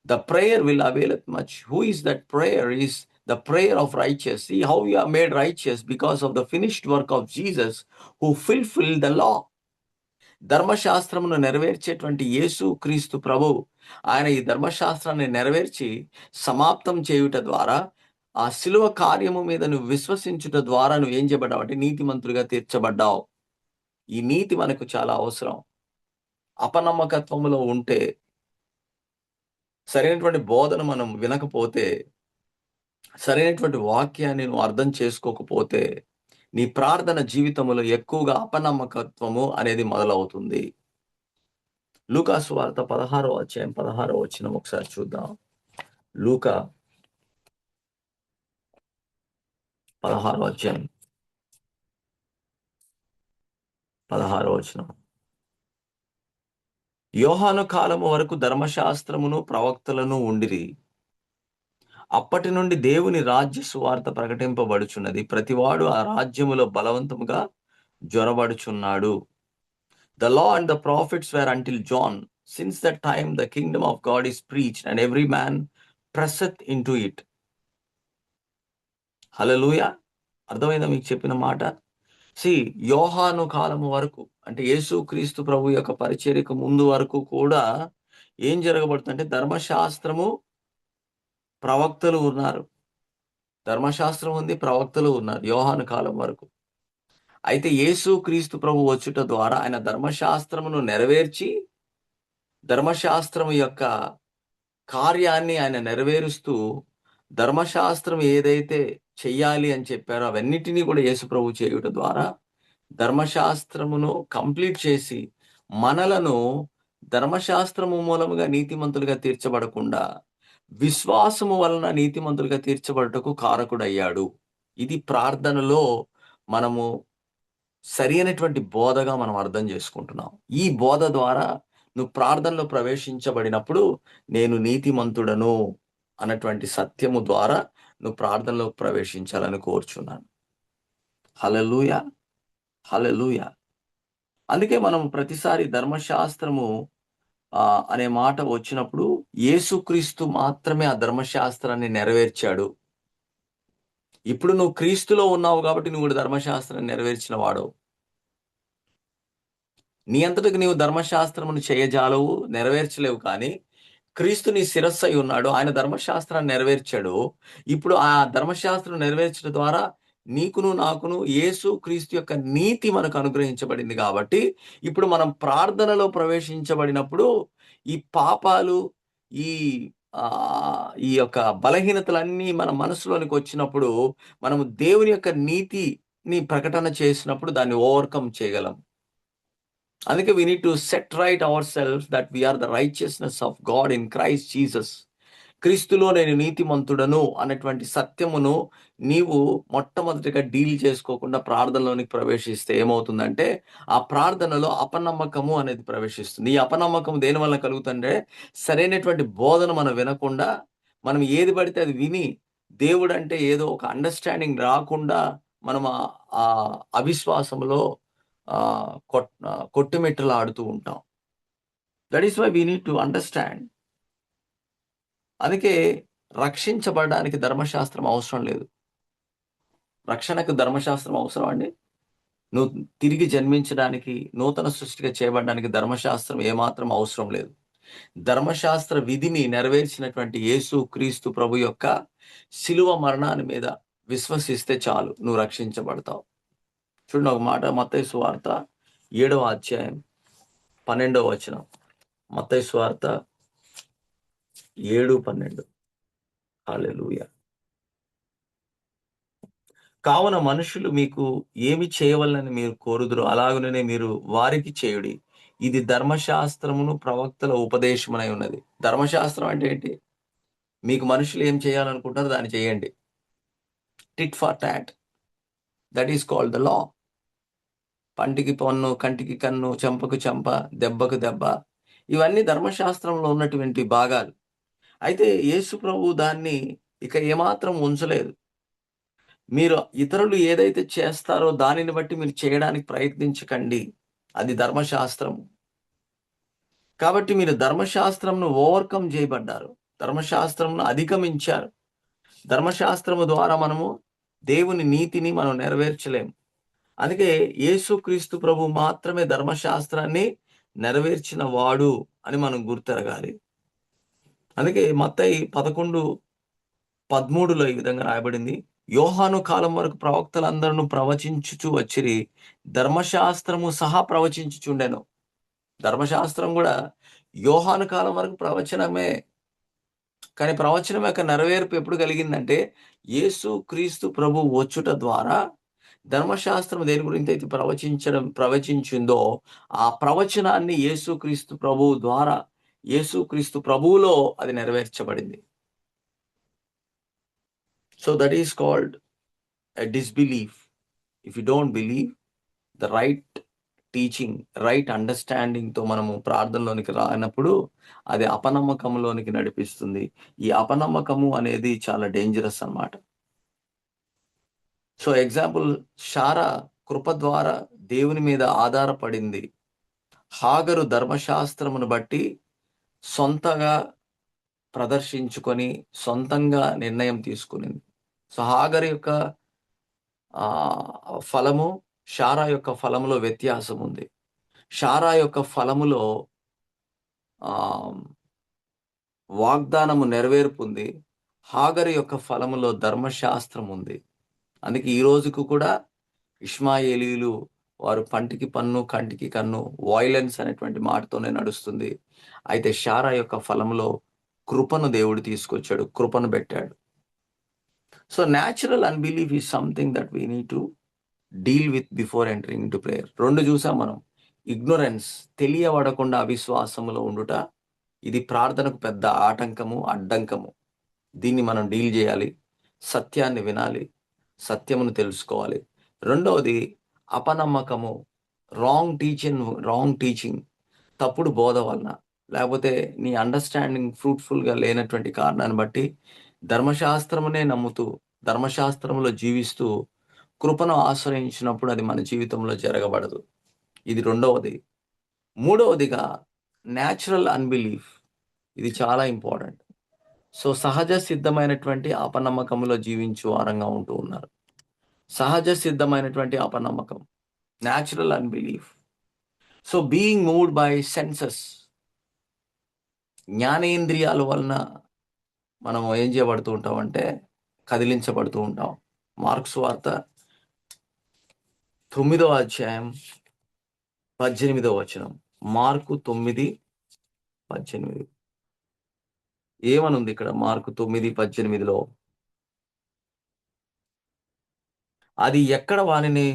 The prayer will availeth much. Who is that prayer? Is the prayer of righteous. See how you are made righteous because of the finished work of Jesus who fulfilled the law. ధర్మశాస్త్రమును నెరవేర్చేటువంటి యేసు క్రీస్తు ప్రభు ఆయన ఈ ధర్మశాస్త్రాన్ని నెరవేర్చి సమాప్తం చేయుట ద్వారా ఆ శిలువ కార్యము మీద నువ్వు విశ్వసించుట ద్వారా నువ్వు ఏం చేయబడ్డావు అంటే నీతిమంతుడిగా తీర్చబడ్డావు. ఈ నీతి మనకు చాలా అవసరం. అపనమ్మకత్వములో ఉంటే, సరైనటువంటి బోధన మనం వినకపోతే, సరైనటువంటి వాక్యాన్ని నువ్వు అర్థం చేసుకోకపోతే, నీ ప్రార్థన జీవితంలో ఎక్కువగా అపనమ్మకత్వము అనేది మొదలవుతుంది. లూకా సువార్త 16వ అధ్యాయం 16వ వచనం ఒకసారి చూద్దాం. లూకా 16వ అధ్యాయం 16వ వచనం. యోహాను కాలము వరకు ధర్మశాస్త్రమును ప్రవక్తలను ఉండిరి. అప్పటి నుండి దేవుని రాజ్య సువార్త ప్రకటింపబడుచున్నది. ప్రతివాడు ఆ రాజ్యములో బలవంతముగా జొరబడుచున్నాడు. The law and the prophets were until John. Since that time the kingdom of God is preached, and every man presseth into it. హల్లెలూయా. అర్థమైందా మీకు చెప్పిన మాట? యోహాను కాలము వరకు అంటే యేసుక్రీస్తు ప్రభు యొక్క పరిచర్యకు ముందు వరకు కూడా ఏం జరగబడుతుందంటే ధర్మశాస్త్రము, ప్రవక్తలు ఉన్నారు. ధర్మశాస్త్రం ఉంది, ప్రవక్తలు ఉన్నారు యోహాను కాలం వరకు. అయితే యేసుక్రీస్తు ప్రభు వచ్చుట ద్వారా ఆయన ధర్మశాస్త్రమును నెరవేర్చి, ధర్మశాస్త్రం యొక్క కార్యాన్ని ఆయన నెరవేరుస్తూ, ధర్మశాస్త్రం ఏదైతే చెయ్యాలి అని చెప్పారో అవన్నిటినీ కూడా యేసు ప్రభు చేయుట ద్వారా ధర్మశాస్త్రమును కంప్లీట్ చేసి మనలను ధర్మశాస్త్రము మూలముగా నీతిమంతులుగా తీర్చబడకుండా విశ్వాసము వలన నీతిమంతులుగా తీర్చబడటకు కారకుడయ్యాడు. ఇది ప్రార్థనలో మనము సరైనటువంటి బోధగా మనం అర్థం చేసుకుంటున్నాం. ఈ బోధ ద్వారా నువ్వు ప్రార్థనలో ప్రవేశించబడినప్పుడు నేను నీతిమంతుడను అన్నటువంటి సత్యము ద్వారా నువ్వు ప్రార్థనలో ప్రవేశించాలని కోరుచున్నాను. హల్లెలూయా, హల్లెలూయా. అందుకే మనం ప్రతిసారి ధర్మశాస్త్రము అనే మాట వచ్చినప్పుడు యేసుక్రీస్తు మాత్రమే ఆ ధర్మశాస్త్రాన్ని నెరవేర్చాడు. ఇప్పుడు నువ్వు క్రీస్తులో ఉన్నావు కాబట్టి నువ్వు ధర్మశాస్త్రాన్ని నెరవేర్చిన వాడవు. నీ అంతటికి నీవు ధర్మశాస్త్రమును చేయజాలవు, నెరవేర్చలేవు. కానీ క్రీస్తు నీ శిరస్సు అయి ఉన్నాడు. ఆయన ధర్మశాస్త్రాన్ని నెరవేర్చాడు. ఇప్పుడు ఆ ధర్మశాస్త్రం నెరవేర్చడం ద్వారా నీకును నాకును యేసు క్రీస్తు యొక్క నీతి మనకు అనుగ్రహించబడింది. కాబట్టి ఇప్పుడు మనం ప్రార్థనలో ప్రవేశించబడినప్పుడు ఈ పాపాలు, ఈ ఈ యొక్క బలహీనతలన్నీ మన మనసులోనికి వచ్చినప్పుడు మనము దేవుని యొక్క నీతిని ప్రకటన చేసినప్పుడు దాన్ని ఓవర్కమ్ చేయగలం. అందుకే we need to set right ourselves that we are the righteousness of God in Christ Jesus. క్రీస్తులో నేను నీతిమంతుడను అన్నటువంటి సత్యమును నీవు మొట్టమొదటిగా డీల్ చేసుకోకుండా ప్రార్థనలోనికి ప్రవేశిస్తే ఏమవుతుందంటే ఆ ప్రార్థనలో అపనమ్మకము అనేది ప్రవేశిస్తుంది. ఈ అపనమ్మకం దేని వల్ల కలుగుతుందంటే సరైనటువంటి బోధన మనం వినకుండా మనం ఏది పడితే అది విని దేవుడు అంటే ఏదో ఒక అండర్స్టాండింగ్ రాకుండా మనం ఆ అవిశ్వాసంలో కొట్టుమిట్టలాడుతూ ఉంటాం. That is why we need to understand. అందుకే రక్షించబడడానికి ధర్మశాస్త్రం అవసరం లేదు. రక్షణకు ధర్మశాస్త్రం అవసరం అండి? నువ్వు తిరిగి జన్మించడానికి, నూతన సృష్టిగా చేయబడడానికి ధర్మశాస్త్రం ఏమాత్రం అవసరం లేదు. ధర్మశాస్త్ర విధిని నెరవేర్చినటువంటి యేసు క్రీస్తు ప్రభు యొక్క శిలువ మరణాన్ని మీద విశ్వసిస్తే చాలు, నువ్వు రక్షించబడతావు. చూడండి ఒక మాట, మత్తయి సువార్త 7వ అధ్యాయం 12వ వచనం. మత్తయి సువార్త 7:12. హల్లెలూయా. కావున మనుషులు మీకు ఏమి చేయవలనని మీరు కోరుదురో అలాగనే మీరు వారికి చేయుడి. ఇది ధర్మశాస్త్రమును ప్రవక్తల ఉపదేశమునై ఉన్నది. ధర్మశాస్త్రం అంటే ఏంటి? మీకు మనుషులు ఏం చేయాలనుకుంటారో దాన్ని చేయండి. Tit for tat. That is called the law. పంటికి పన్ను, కంటికి కన్ను, చెంపకు చెంప, దెబ్బకు దెబ్బ, ఇవన్నీ ధర్మశాస్త్రంలో ఉన్నటువంటి భాగాలు. అయితే యేసు ప్రభు దాన్ని ఇక ఏమాత్రం ఉంచలేదు. మీరు ఇతరులు ఏదైతే చేస్తారో దానిని బట్టి మీరు చేయడానికి ప్రయత్నించకండి, అది ధర్మశాస్త్రం. కాబట్టి మీరు ధర్మశాస్త్రంను ఓవర్కమ్ చేయబడ్డారు, ధర్మశాస్త్రంను అధిగమించారు. ధర్మశాస్త్రము ద్వారా మనము దేవుని నీతిని మనం నెరవేర్చలేము. అందుకే యేసుక్రీస్తు ప్రభు మాత్రమే ధర్మశాస్త్రాన్ని నెరవేర్చిన వాడు అని మనం గుర్తెరగాలి. అందుకే మత్తయి 11:13లో ఈ విధంగా రాయబడింది. యోహాను కాలం వరకు ప్రవక్తలందరూ ప్రవచించుచు వచ్చిరి. ధర్మశాస్త్రము సహా ప్రవచించుచుండెను. ధర్మశాస్త్రం గూడా యోహాను కాలం వరకు ప్రవచనమే. కానీ ప్రవచనం యొక్క నెరవేర్పు ఎప్పుడు కలిగిందంటే, యేసుక్రీస్తు ప్రభువు వచ్చుట ద్వారా ధర్మశాస్త్రం దేని గురించైతే ప్రవచించిందో, ఆ ప్రవచనాన్ని యేసుక్రీస్తు ప్రభువు ద్వారా, యేసుక్రీస్తు ప్రభువులో అది నెరవేర్చబడింది. So that is called a disbelief. If you don't believe the right teaching, right అండర్‌స్టాండింగ్‌తో మనము ప్రార్థనలోనికి రానప్పుడు, అది అపనమ్మకంలోనికి నడిపిస్తుంది. ఈ అపనమ్మకము అనేది చాలా డేంజరస్ అన్నమాట. సో ఎగ్జాంపుల్, శారా కృప ద్వారా దేవుని మీద ఆధారపడింది. హాగరు ధర్మశాస్త్రమును బట్టి సొంతగా ప్రదర్శించుకొని, సొంతంగా నిర్ణయం తీసుకునింది. సో హాగరు యొక్క ఫలము, శారా యొక్క ఫలములో వ్యత్యాసం ఉంది. శారా యొక్క ఫలములో ఆహ్, వాగ్దానము నెరవేర్పుంది. హాగరు యొక్క ఫలములో ధర్మశాస్త్రం ఉంది. అందుకే ఈ రోజుకు కూడా ఇష్మాయేలీయులు వారు పంటికి పన్ను, కంటికి కన్ను, వయలెన్స్ అనేటువంటి మాటతోనే నడుస్తుంది. అయితే శారా యొక్క ఫలంలో కృపను దేవుడు తీసుకొచ్చాడు. కృపను బెట్టాడు. So natural unbelief is something that we need to deal with before entering into prayer. 2 చూసాం మనం. ఇగ్నోరెన్స్, తెలియబడకుండా అవిశ్వాసములో ఉండుట. ఇది ప్రార్థనకు పెద్ద ఆటంకము, అడ్డంకము. దీన్ని మనం డీల్ చేయాలి. సత్యాన్ని వినాలి. సత్యమును తెలుసుకోవాలి. రెండవది అపనమ్మకము, రాంగ్ టీచింగ్, తప్పుడు బోధ వలన, లేకపోతే నీ అండర్‌స్టాండింగ్ ఫ్రూట్‌ఫుల్‌గా లేనటువంటి కారణాన్ని బట్టి ధర్మశాస్త్రమునే నమ్ముతూ, ధర్మశాస్త్రములో జీవిస్తూ, కృపను ఆశ్రయించినప్పుడు అది మన జీవితంలో జరగబడదు. ఇది రెండవది. మూడవదిగా న్యాచురల్ అన్‌బిలీఫ్. ఇది చాలా ఇంపార్టెంట్. సో సహజ సిద్ధమైనటువంటి అపనమ్మకంలో జీవించు వారంగా ఉంటూ ఉన్నారు. సహజ సిద్ధమైనటువంటి అపనమ్మకం, natural unbelief. So being moved by senses, జ్ఞానేంద్రియాల వలన మనం ఏం చేయబడుతూ ఉంటామంటే కదిలించబడుతూ ఉంటాం. మార్కు సువార్త 9వ అధ్యాయం 18వ వచనం. మార్కు 9:18 ఏమనుంది ఇక్కడ? మార్కు 9:18లో అది ఎక్కడ వానిని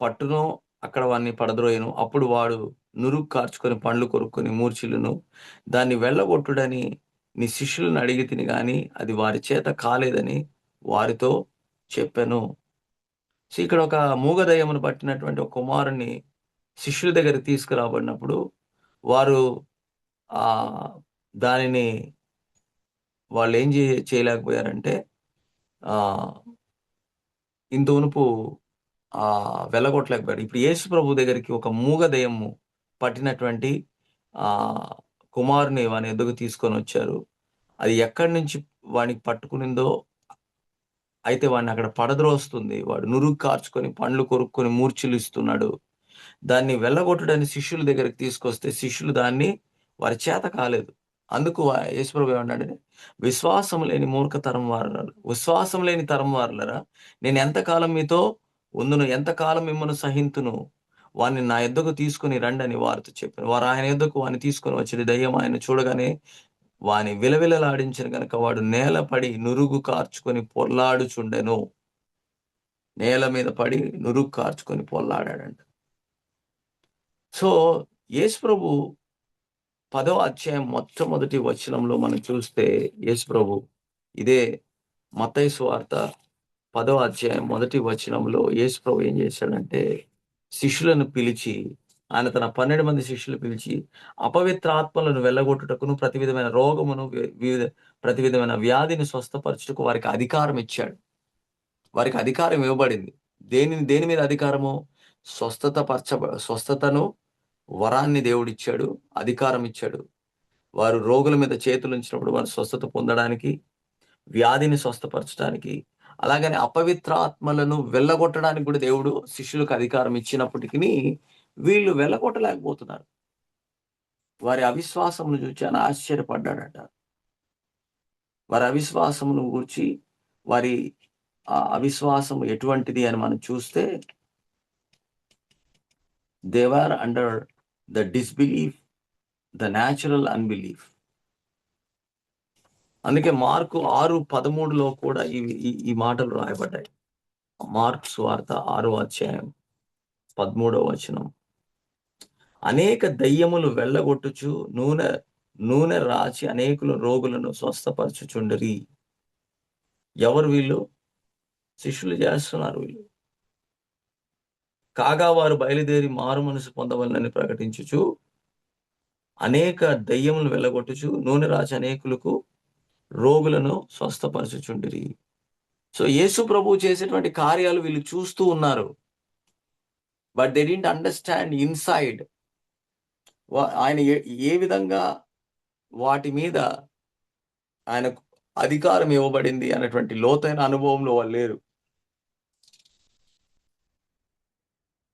పట్టునో అక్కడ వానిని పడద్రోయును. అప్పుడు వాడు నురుగు కార్చుకొని పండ్లు కొరుక్కొని మూర్ఛిల్లును. దాన్ని వెళ్ళగొట్టుడని నీ శిష్యులను అడిగితిని గాని అది వారి చేత కాలేదని వారితో చెప్పెను. సో ఇక్కడ ఒక మూగదయ్యమును పట్టినటువంటి ఒక కుమారుడిని శిష్యుల దగ్గరికి తీసుకురాబడినప్పుడు వారు ఆహ్, దానిని వాళ్ళేం చేయలేకపోయారంటే ఆహ్, ఇంతమునుపు వెళ్ళగొట్టలేకపోయాడు. ఇప్పుడు యేసు ప్రభు దగ్గరికి ఒక మూగ దెయ్యము పట్టినటువంటి ఆహ్, కుమారుని వాని యొద్దకు తీసుకొనొచ్చారు. అది ఎక్కడి నుంచి వానికి పట్టుకునిందో, అయితే వాడిని అక్కడ పడద్రోస్తుంది. వాడు నురుగు కార్చుకొని, పండ్లు కొరుక్కొని మూర్ఛిల్లిస్తున్నాడు. దాన్ని వెళ్ళగొట్టడానికి శిష్యుల దగ్గరికి తీసుకొస్తే శిష్యులు దాన్ని వారి చేత కాలేదు. అందుకు యేసుప్రభు ఏమన్నాడంటే, విశ్వాసం లేని తరం వారులారా, నేను ఎంతకాలం మీతో ఉందును, ఎంతకాలం మిమ్మల్ని సహింతును, వానిని నా యొద్దకు తీసుకొని రండని వారితో చెప్పాను. వారు ఆయన యొద్దకు వానిని తీసుకొని వచ్చిన దయ్యం ఆయన చూడగానే వాని విలవిలలాడించిన గనుక వాడు నేల పడి నురుగు కార్చుకొని పొర్లాడుచుండెను. నేల మీద పడి నురుగు కార్చుకొని పొర్లాడాడంట. సో యేసుప్రభు 10వ అధ్యాయం మొట్టమొదటి వచనంలో మనం చూస్తే యేసుప్రభు ఇదే మత్తయి సువార్త 10వ అధ్యాయం మొదటి వచనంలో యేసుప్రభు ఏం చేశాడంటే శిష్యులను పిలిచి, ఆయన తన 12 మంది శిష్యులు పిలిచి అపవిత్ర ఆత్మలను వెళ్ళగొట్టుటకును, ప్రతి విధమైన రోగమును, ప్రతి విధమైన వ్యాధిని స్వస్థపరచుటకు వారికి అధికారం ఇచ్చాడు. వారికి అధికారం ఇవ్వబడింది. దేని మీద అధికారము? స్వస్థతను, వరాన్ని దేవుడిచ్చాడు, అధికారం ఇచ్చాడు. వారు రోగుల మీద చేతులుంచినప్పుడు వారు స్వస్థత పొందడానికి, వ్యాధిని స్వస్థపరచడానికి అలాగనే అపవిత్రాత్మలను వెళ్ళగొట్టడానికి కూడా దేవుడు శిష్యులకు అధికారం ఇచ్చినప్పటికీ వీళ్ళు వెళ్ళగొట్టలేకపోతున్నారు. వారి అవిశ్వాసమును చూచి ఆయన ఆశ్చర్యపడ్డాడట. వారి అవిశ్వాసమును గూర్చి వారి అవిశ్వాసం ఎటువంటిది అని మనం చూస్తే, they were under the disbelief, the natural unbelief. అందుకే మార్కు 6:13లో కూడా ఈ మాటలు రాయబడ్డాయి. మార్కు సువార్త 6వ అధ్యాయం 13వ వచనం. అనేక దయ్యములు వెళ్ళగొట్టుచు నూనె రాచి అనేకుల రోగులను స్వస్థపరచుచుండిరి. ఎవరు వీళ్ళు? శిష్యులు చేస్తున్నారు వీళ్ళు. కాగా వారు బయలుదేరి మారు మనసు పొందవలనని ప్రకటించుచు అనేక దయ్యములు వెళ్ళగొట్టుచు నూనె రాచి అనేకులకు రోగులను స్వస్థపరచుచుండిరి. సో యేసు ప్రభువు చేసేటువంటి కార్యాలు వీళ్ళు చూస్తూ ఉన్నారు. But they didn't understand inside ఆయన ఏ విధంగా వాటి మీద ఆయనకు అధికారం ఇవ్వబడింది అనేటువంటి లోతైన అనుభవంలో వాళ్ళు లేరు.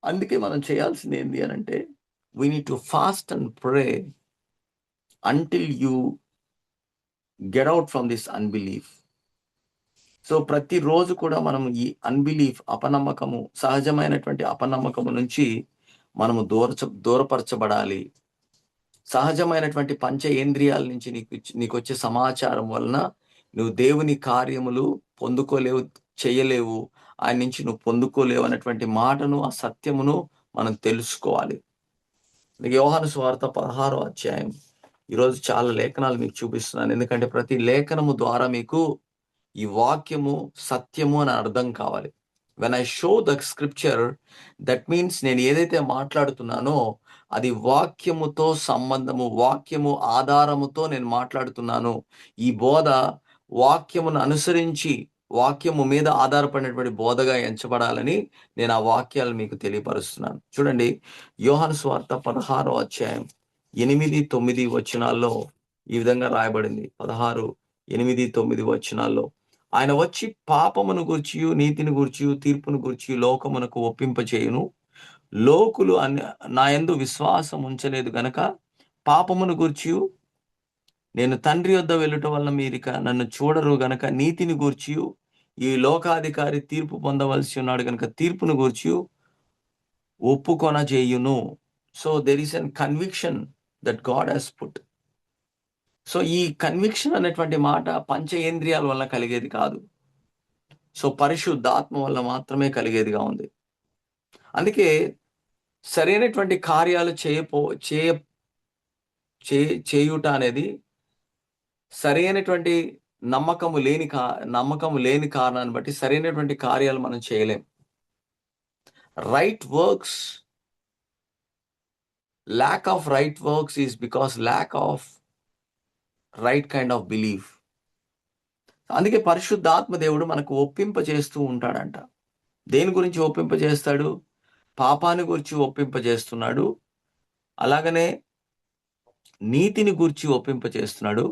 అందుకే మనం చేయాల్సింది ఏంది అనంటే, we need to fast and pray until you get out from this unbelief. So ప్రతిరోజు కూడా మనం ఈ అన్‌బిలీఫ్, అపనమ్మకము, సహజమైనటువంటి అపనమ్మకము నుంచి మనము దూరపరచబడాలి. సహజమైనటువంటి పంచేంద్రియాల నుంచి నీకొచ్చే సమాచారం వలన నువ్వు దేవుని కార్యములు పొందుకోలేవు, చేయలేవు. ఆయన నుంచి నువ్వు పొందుకోలేవు అనేటువంటి మాటను, ఆ సత్యమును మనం తెలుసుకోవాలి. యోహాను సువార్త 16వ అధ్యాయం. ఈరోజు చాలా లేఖనాలు మీకు చూపిస్తున్నాను. ఎందుకంటే ప్రతి లేఖనము ద్వారా మీకు ఈ వాక్యము సత్యము అని అర్థం కావాలి. When I show the scripture, that means నేను ఏదైతే మాట్లాడుతున్నానో అది వాక్యముతో సంబంధము, వాక్యము ఆధారముతో నేను మాట్లాడుతున్నాను. ఈ బోధ వాక్యమును అనుసరించి, వాక్యము మీద ఆధారపడినటువంటి బోధగా ఎంచబడాలని నేను ఆ వాక్యాలు మీకు తెలియపరుస్తున్నాను. చూడండి, యోహాను సువార్త 16వ అధ్యాయం 8, 9 వచనాల్లో ఈ విధంగా రాయబడింది. 16, 8, 9 వచనాల్లో ఆయన వచ్చి పాపమును గూర్చియు, నీతిని గూర్చియు, తీర్పును గూర్చియు లోకమునకు ఒప్పింపచేయును. లోకులు నా యందు విశ్వాసం ఉంచలేదు గనక పాపమును గూర్చియు, నేను తండ్రి యొద్ద వెళ్ళుట వలన మీరిక నన్ను చూడరు గనక నీతిని గూర్చియు, ఈ లోకాధికారి తీర్పు పొందవలసి ఉన్నాడు గనక తీర్పును గూర్చియు ఒప్పుకొనజేయును. So there is an conviction that God has put. So ఈ కన్విక్షన్ అనేటువంటి మాట పంచేంద్రియాల వల్ల కలిగేది కాదు. సో పరిశుద్ధాత్మ వల్ల మాత్రమే కలిగేదిగా ఉంది. అందుకే సరైనటువంటి కార్యాలు చేయుట అనేది సరైనటువంటి నమ్మకము లేని కారణాన్ని బట్టి సరైనటువంటి కార్యాలు మనం చేయలేం. Right works, lack of right works is because lack of right kind of belief. అందుకే పరిశుద్ధాత్మ దేవుడు మనకు ఒప్పింపజేస్తూ ఉంటాడంట. దేని గురించి ఒప్పింపజేస్తాడు? పాపాన్ని గురించి ఒప్పింపజేస్తున్నాడు. అలాగనే నీతిని గూర్చి ఒప్పింపజేస్తున్నాడు.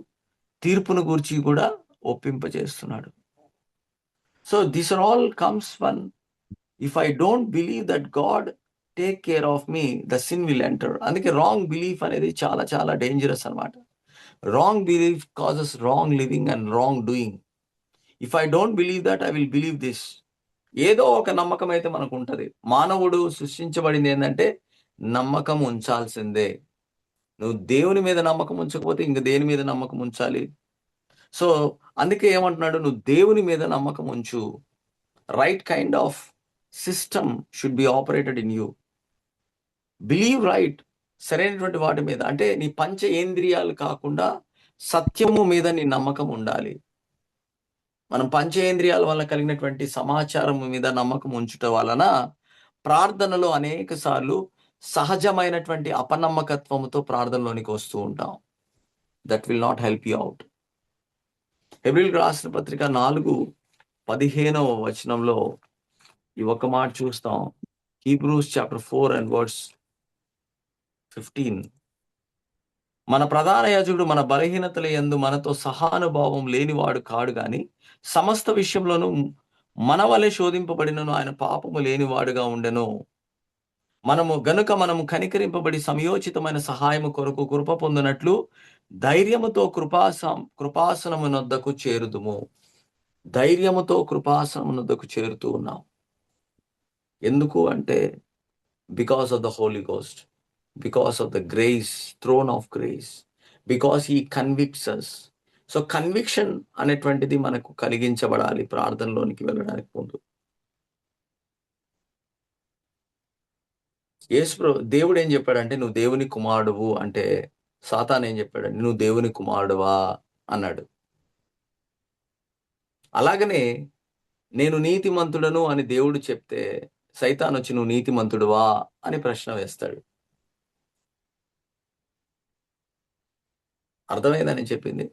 తీర్పును గూర్చి కూడా ఒప్పింపజేస్తున్నాడు. So this are all comes one if I don't believe that God take care of me, the sin will enter. అందుకే రాంగ్ బిలీఫ్ అనేది చాలా చాలా డేంజరస్ అన్నమాట. Wrong belief causes wrong living and wrong doing. If I don't believe that, I will believe this. ఏదో ఒక నమ్మకం అయితే మనకు ఉంటది. మానవుడు సృష్టించబడింది ఏంటంటే నమ్మకం ఉంచాల్సిందే. నువ్వు దేవుని మీద నమ్మకం ఉంచకపోతే ఇంక దేని మీద నమ్మకం ఉంచాలి? సో అందుకే ఏమంటున్నాడు, నువ్వు దేవుని మీద నమ్మకం ఉంచు. Right kind of system should be operated in you. Believe right, సరైనటువంటి వాటి మీద. అంటే నీ పంచేంద్రియాలు కాకుండా సత్యము మీద నీ నమ్మకం ఉండాలి. మనం పంచేంద్రియాల వల్ల కలిగినటువంటి సమాచారం మీద నమ్మకం ఉంచుట వలన ప్రార్థనలో అనేక సార్లు సహజమైనటువంటి అపనమ్మకత్వముతో ప్రార్థనలోనికి వస్తూ ఉంటాం. That will not help you out. హెబ్రీయులకు రాసిన పత్రిక 4:15వ వచనంలో ఈ ఒక్క మాట చూస్తాం. Hebrews chapter 4 and verse 15. మన ప్రధాన యాజకుడు మన బలహీనతల యందు మనతో సహానుభావం లేనివాడు కాడు గాని సమస్త విషయంలోనూ మన వలె శోధింపబడినను ఆయన పాపము లేనివాడుగా ఉండెను. మనము కనికరింపబడి సమయోచితమైన సహాయము కొరకు కృప పొందునట్లు ధైర్యముతో కృపాసనమునొద్దకు చేరుదుము. ధైర్యముతో కృపాసనమునొద్దకు చేరుతూ ఉన్నాం. ఎందుకు అంటే because of the holy ghost, because of the grace, throne of grace, because he convicts us. So conviction అనేటువంటిది మనకు కలిగించబడాలి ప్రార్థనలోనికి వెళ్ళడానికి ముందు. దేవుడు ఏం చెప్పాడంటే నువ్వు దేవుని కుమారుడువు అంటే, సాతాను ఏం చెప్పాడంటే నువ్వు దేవుని కుమారుడువా అన్నాడు. అలాగనే నేను నీతిమంతుడను అని దేవుడు చెప్తే సైతానొచ్చి నువ్వు నీతిమంతుడువా అని ప్రశ్న వేస్తాడు. అర్థమైందా నేను చెప్పింది?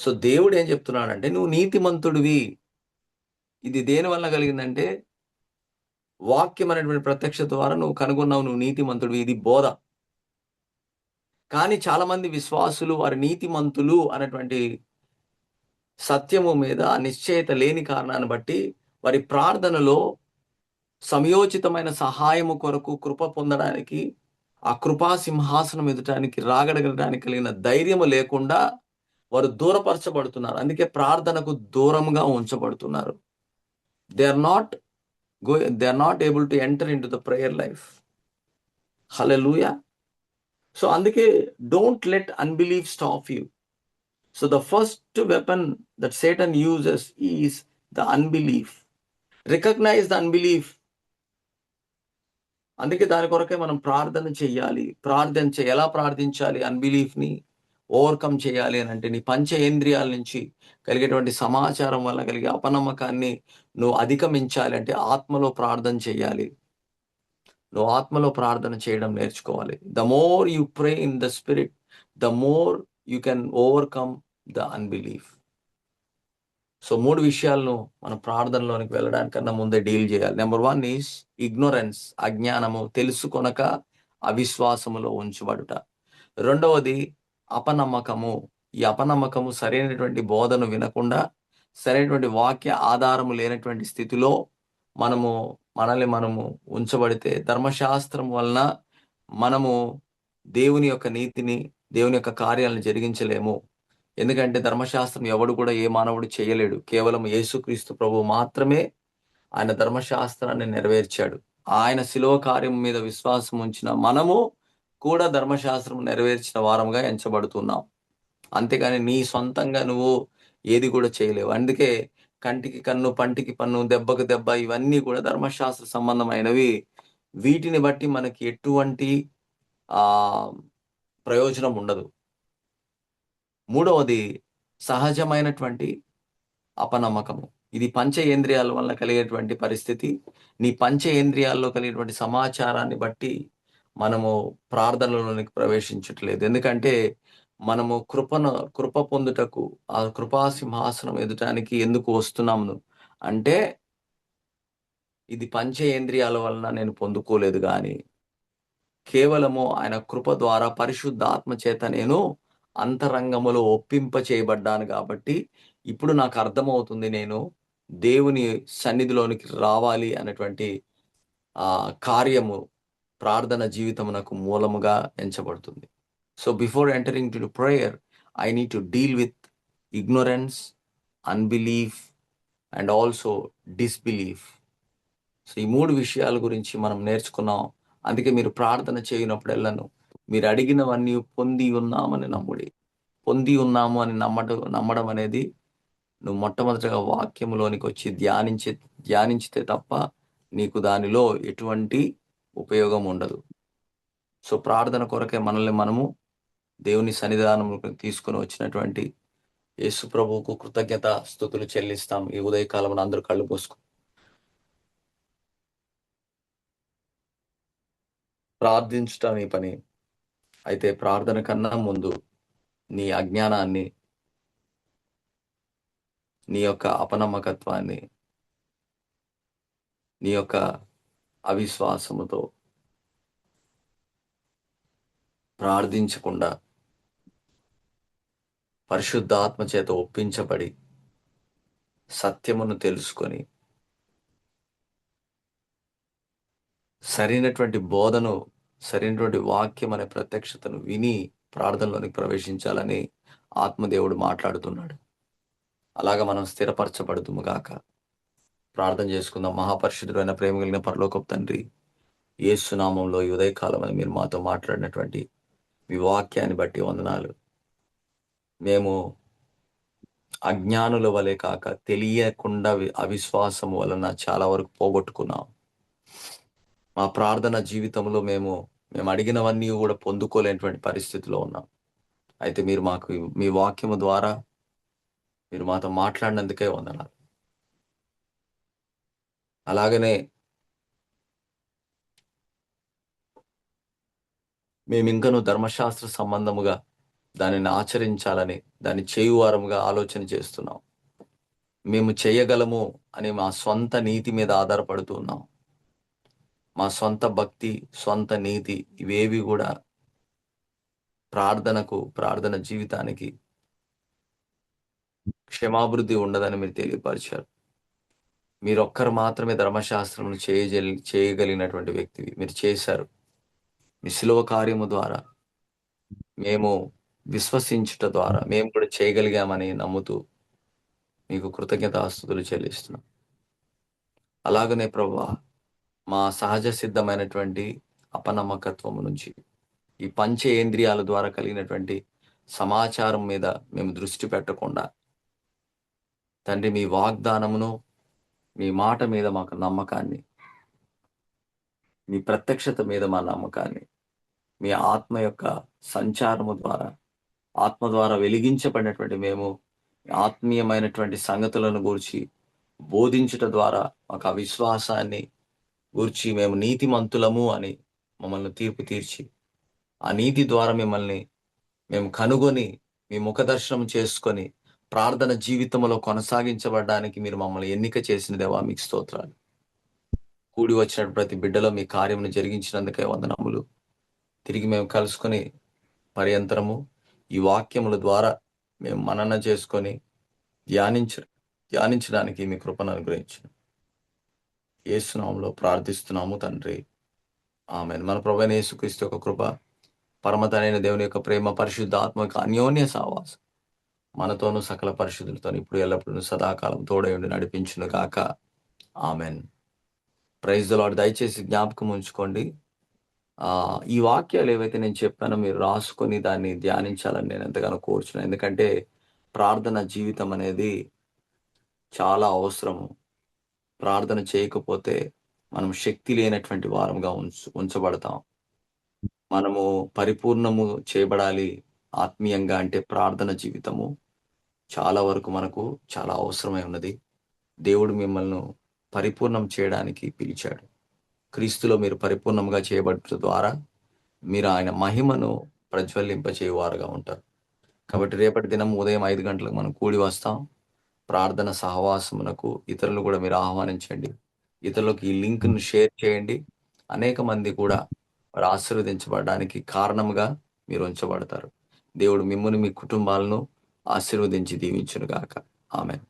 సో దేవుడు ఏం చెప్తున్నాడంటే నువ్వు నీతిమంతుడివి. ఇది దేని వల్ల కలిగిందంటే వాక్యం అనేటువంటి ప్రత్యక్షత ద్వారా నువ్వు కనుగొన్నావు, నువ్వు నీతిమంతుడివి. ఇది బోధ. కానీ చాలామంది విశ్వాసులు వారి నీతిమంతులు అనేటువంటి సత్యము మీద నిశ్చయత లేని కారణాన్ని బట్టి వారి ప్రార్థనలో సమయోచితమైన సహాయము కొరకు కృప పొందడానికి, ఆ కృపా సింహాసనం ఎదుటానికి రాగడగడానికి కలిగిన ధైర్యము లేకుండా వారు దూరపరచబడుతున్నారు. అందుకే ప్రార్థనకు దూరంగా ఉంచబడుతున్నారు. They are not they are not able to enter into the prayer life. Hallelujah! So అందుకే don't let unbelief stop you. So the first weapon that Satan uses is the unbelief. Recognise the unbelief. అందుకే దాని కొరకే మనం ప్రార్థన చెయ్యాలి. ఎలా ప్రార్థించాలి? అన్‌బిలీఫ్‌ని overcome చేయాలి అనంటే నీ పంచేంద్రియాల నుంచి కలిగేటువంటి సమాచారం వల్ల కలిగే అపనమ్మకాన్ని నువ్వు అధిగమించాలి అంటే ఆత్మలో ప్రార్థన చెయ్యాలి. నువ్వు ఆత్మలో ప్రార్థన చేయడం నేర్చుకోవాలి. The more you pray in the spirit, the more you can overcome the unbelief. So 3 విషయాలను మనం ప్రార్థనలోనికి వెళ్ళడానికన్నా ముందే డీల్ చేయాలి. నంబర్ 1 ఈస్ ఇగ్నోరెన్స్, అజ్ఞానము, తెలుసుకొనక అవిశ్వాసములో ఉంచబడుట. రెండవది అపనమ్మకము. ఈ అపనమ్మకము సరైనటువంటి బోధను వినకుండా, సరైనటువంటి వాక్య ఆధారము లేనటువంటి స్థితిలో మనల్ని మనము ఉంచబడితే ధర్మశాస్త్రం వలన మనము దేవుని యొక్క నీతిని, దేవుని యొక్క కార్యాలను జరిగించలేము. ఎందుకంటే ధర్మశాస్త్రం ఎవడు కూడా ఏ మానవుడు చేయలేడు. కేవలం యేసుక్రీస్తు ప్రభువు మాత్రమే ఆయన ధర్మశాస్త్రాన్ని నెరవేర్చాడు. ఆయన శిలువ కార్యం మీద విశ్వాసం ఉంచిన మనము కూడా ధర్మశాస్త్రం నెరవేర్చిన వారముగా ఎంచబడుతున్నాం. అంతేగాని నీ సొంతంగా నువ్వు ఏది కూడా చేయలేవు. అందుకే కంటికి కన్ను, పంటికి పన్ను, దెబ్బకు దెబ్బ ఇవన్నీ కూడా ధర్మశాస్త్ర సంబంధమైనవి. వీటిని బట్టి మనకి ఎటువంటి ఆహ్, ప్రయోజనం ఉండదు. మూడవది సహజమైనటువంటి అపనమ్మకము. ఇది పంచేంద్రియాల వల్ల కలిగేటువంటి పరిస్థితి. నీ పంచేంద్రియాల్లో కలిగేటువంటి సమాచారాన్ని బట్టి మనము ప్రార్థనలోనికి ప్రవేశించట్లేదు. ఎందుకంటే మనము కృప పొందుటకు ఆ కృపా సింహాసనం ఎదుటానికి ఎందుకు వస్తున్నాము అంటే ఇది పంచేంద్రియాల వలన నేను పొందుకోలేదు గాని కేవలము ఆయన కృప ద్వారా పరిశుద్ధాత్మ చేత నేను అంతరంగములో ఒప్పింప చేయబడ్డాను కాబట్టి, ఇప్పుడు నాకు అర్థమవుతుంది నేను దేవుని సన్నిధిలోనికి రావాలి అనేటువంటి కార్యము ప్రార్థన జీవితమునకు మూలముగా ఎంచబడుతుంది. So before entering to prayer, I need to deal with ignorance, unbelief and also disbelief. So ఈ 3 విషయాల గురించి మనం నేర్చుకున్నాం. అందుకే మీరు ప్రార్థన చేయనప్పుడెల్లను మీరు అడిగినవన్నీ పొంది ఉన్నామని నమ్ముడి. పొంది ఉన్నాము అని నమ్మడం అనేది నువ్వు మొట్టమొదటగా వాక్యములోనికొచ్చి ధ్యానించితే తప్ప నీకు దానిలో ఎటువంటి ఉపయోగం ఉండదు. సో ప్రార్థన కొరకే మనల్ని మనము దేవుని సన్నిధానముకు తీసుకొని వచ్చినటువంటి యేసు ప్రభువుకు కృతజ్ఞత స్తుతులు చెల్లిస్తాం. ఈ ఉదయకాలమున అందరూ కళ్ళు మూసుకొని ప్రార్థించటం నీ పని. అయితే ప్రార్థన కన్నా ముందు నీ అజ్ఞానాన్ని, నీ యొక్క అపనమ్మకత్వాన్ని, నీ యొక్క అవిశ్వాసముతో ప్రార్థించకుండా, పరిశుద్ధాత్మ చేత ఒప్పించబడి సత్యమును తెలుసుకొని సరైనటువంటి బోధను, సరైనటువంటి వాక్యం అనే ప్రత్యక్షతను విని ప్రార్థనలోనికి ప్రవేశించాలని ఆత్మదేవుడు మాట్లాడుతున్నాడు. అలాగా మనం స్థిరపరచబడుదుము గాక. ప్రార్థన చేసుకుందాం. మహాపరిశుద్ధుడైన ప్రేమ కలిగిన పరలోకపు తండ్రి, యేసు నామంలో ఈ ఉదయకాలమని మీరు మాతో మాట్లాడినటువంటి మీ వాక్యాన్ని బట్టి వందనాలు. మేము అజ్ఞానుల వలె కాక తెలియకుండా అవిశ్వాసం వలన చాలా వరకు పోగొట్టుకున్నాం. మా ప్రార్థన జీవితంలో మేము అడిగినవన్నీ కూడా పొందుకోలేనటువంటి పరిస్థితిలో ఉన్నాం. అయితే మీరు మాకు మీ వాక్యము ద్వారా మీరు మాతో మాట్లాడినందుకే వందనాలు. అలాగనే మేమింకను ధర్మశాస్త్ర సంబంధముగా దానిని ఆచరించాలని, దాన్ని చేయువారముగా ఆలోచన చేస్తున్నాం. మేము చేయగలము అని మా స్వంత నీతి మీద ఆధారపడుతూ ఉన్నాం. మా సొంత భక్తి, సొంత నీతి ఇవేవి కూడా ప్రార్థన జీవితానికి క్షమాభివృద్ధి ఉండదని మీరు తెలియపరిచారు. మీరొక్కరు మాత్రమే ధర్మశాస్త్రమును చేయగలిగినటువంటి వ్యక్తివి. మీరు చేశారు. మీ శిలువ కార్యము ద్వారా మేము విశ్వసించుట ద్వారా మేము కూడా చేయగలిగామని నమ్ముతూ మీకు కృతజ్ఞతాస్తుతులు చెల్లిస్తున్నాం. అలాగనే ప్రభువా, మా సహజ సిద్ధమైనటువంటి అపనమ్మకత్వము నుంచి ఈ పంచేంద్రియాల ద్వారా కలిగినటువంటి సమాచారం మీద మేము దృష్టి పెట్టకుండా తండ్రి మీ వాగ్దానమును, మీ మాట మీద మాకు నమ్మకాన్ని, మీ ప్రత్యక్షత మీద మా నమ్మకాన్ని, మీ ఆత్మ యొక్క సంచారము ద్వారా, ఆత్మ ద్వారా వెలిగించబడినటువంటి మేము ఆత్మీయమైనటువంటి సంగతులను గూర్చి బోధించుట ద్వారా మాకు ఆ విశ్వాసాన్ని గూర్చి మేము నీతిమంతులము అని మమ్మల్ని తీర్పు తీర్చి, ఆ నీతి ద్వారా మిమ్మల్ని మేము కనుగొని మీ ముఖదర్శనం చేసుకొని ప్రార్థన జీవితంలో కొనసాగించబడడానికి మీరు మమ్మల్ని ఎన్నిక చేసిన దేవా మీకు స్తోత్రాలు. కూడి వచ్చిన ప్రతి బిడ్డలో మీ కార్యమును జరిగించినందుకే వందనములు. తిరిగి మేము కలుసుకొని పర్యంతరము ఈ వాక్యముల ద్వారా మేము మనన చేసుకొని ధ్యానించడానికి మీ కృపను అనుగ్రహించు. యేసు నామములో ప్రార్థిస్తున్నాము తండ్రి, ఆమేన్. మన ప్రభువైన యేసుక్రీస్తు యొక్క కృప, పరమతనైన దేవుని యొక్క ప్రేమ, పరిశుద్ధ ఆత్మ యొక్క అన్యోన్య సహవాసం మనతోనూ సకల పరిశుద్ధులతో ఇప్పుడు ఎల్లప్పుడూ సదాకాలం తోడై ఉండి నడిపించును గాక. ఆమెన్. Praise the lord. దయచేసి జ్ఞాపకం ఉంచుకోండి, ఈ వాక్యాలు ఏవైతే నేను చెప్పానో మీరు రాసుకొని దాన్ని ధ్యానించాలని నేను ఎంతగానో కోరుచున్నాను. ఎందుకంటే ప్రార్థన జీవితం అనేది చాలా అవసరము. ప్రార్థన చేయకపోతే మనం శక్తి లేనటువంటి వారంగా ఉంచబడతాం. మనము పరిపూర్ణము చేయబడాలి ఆత్మీయంగా అంటే ప్రార్థన జీవితము చాలా వరకు మనకు చాలా అవసరమై ఉన్నది. దేవుడు మిమ్మల్ని పరిపూర్ణం చేయడానికి పిలిచాడు. క్రీస్తులో మీరు పరిపూర్ణంగా చేయబడటం ద్వారా మీరు ఆయన మహిమను ప్రజ్వలింపచేయువారుగా ఉంటారు. కాబట్టి రేపటి దినం ఉదయం 5 గంటలకు మనం కూడి వస్తాం. ప్రార్థన సహవాసమునకు ఇతరులు కూడా మీరు ఆహ్వానించండి. ఇతరులకు ఈ లింక్ను షేర్ చేయండి. అనేక మంది కూడా వారు ఆశీర్వదించబడడానికి కారణముగా మీరు ఉంచబడతారు. దేవుడు మిమ్మును మీ కుటుంబాలను ఆశీర్వదించి దీవించును గాక. ఆమేన్.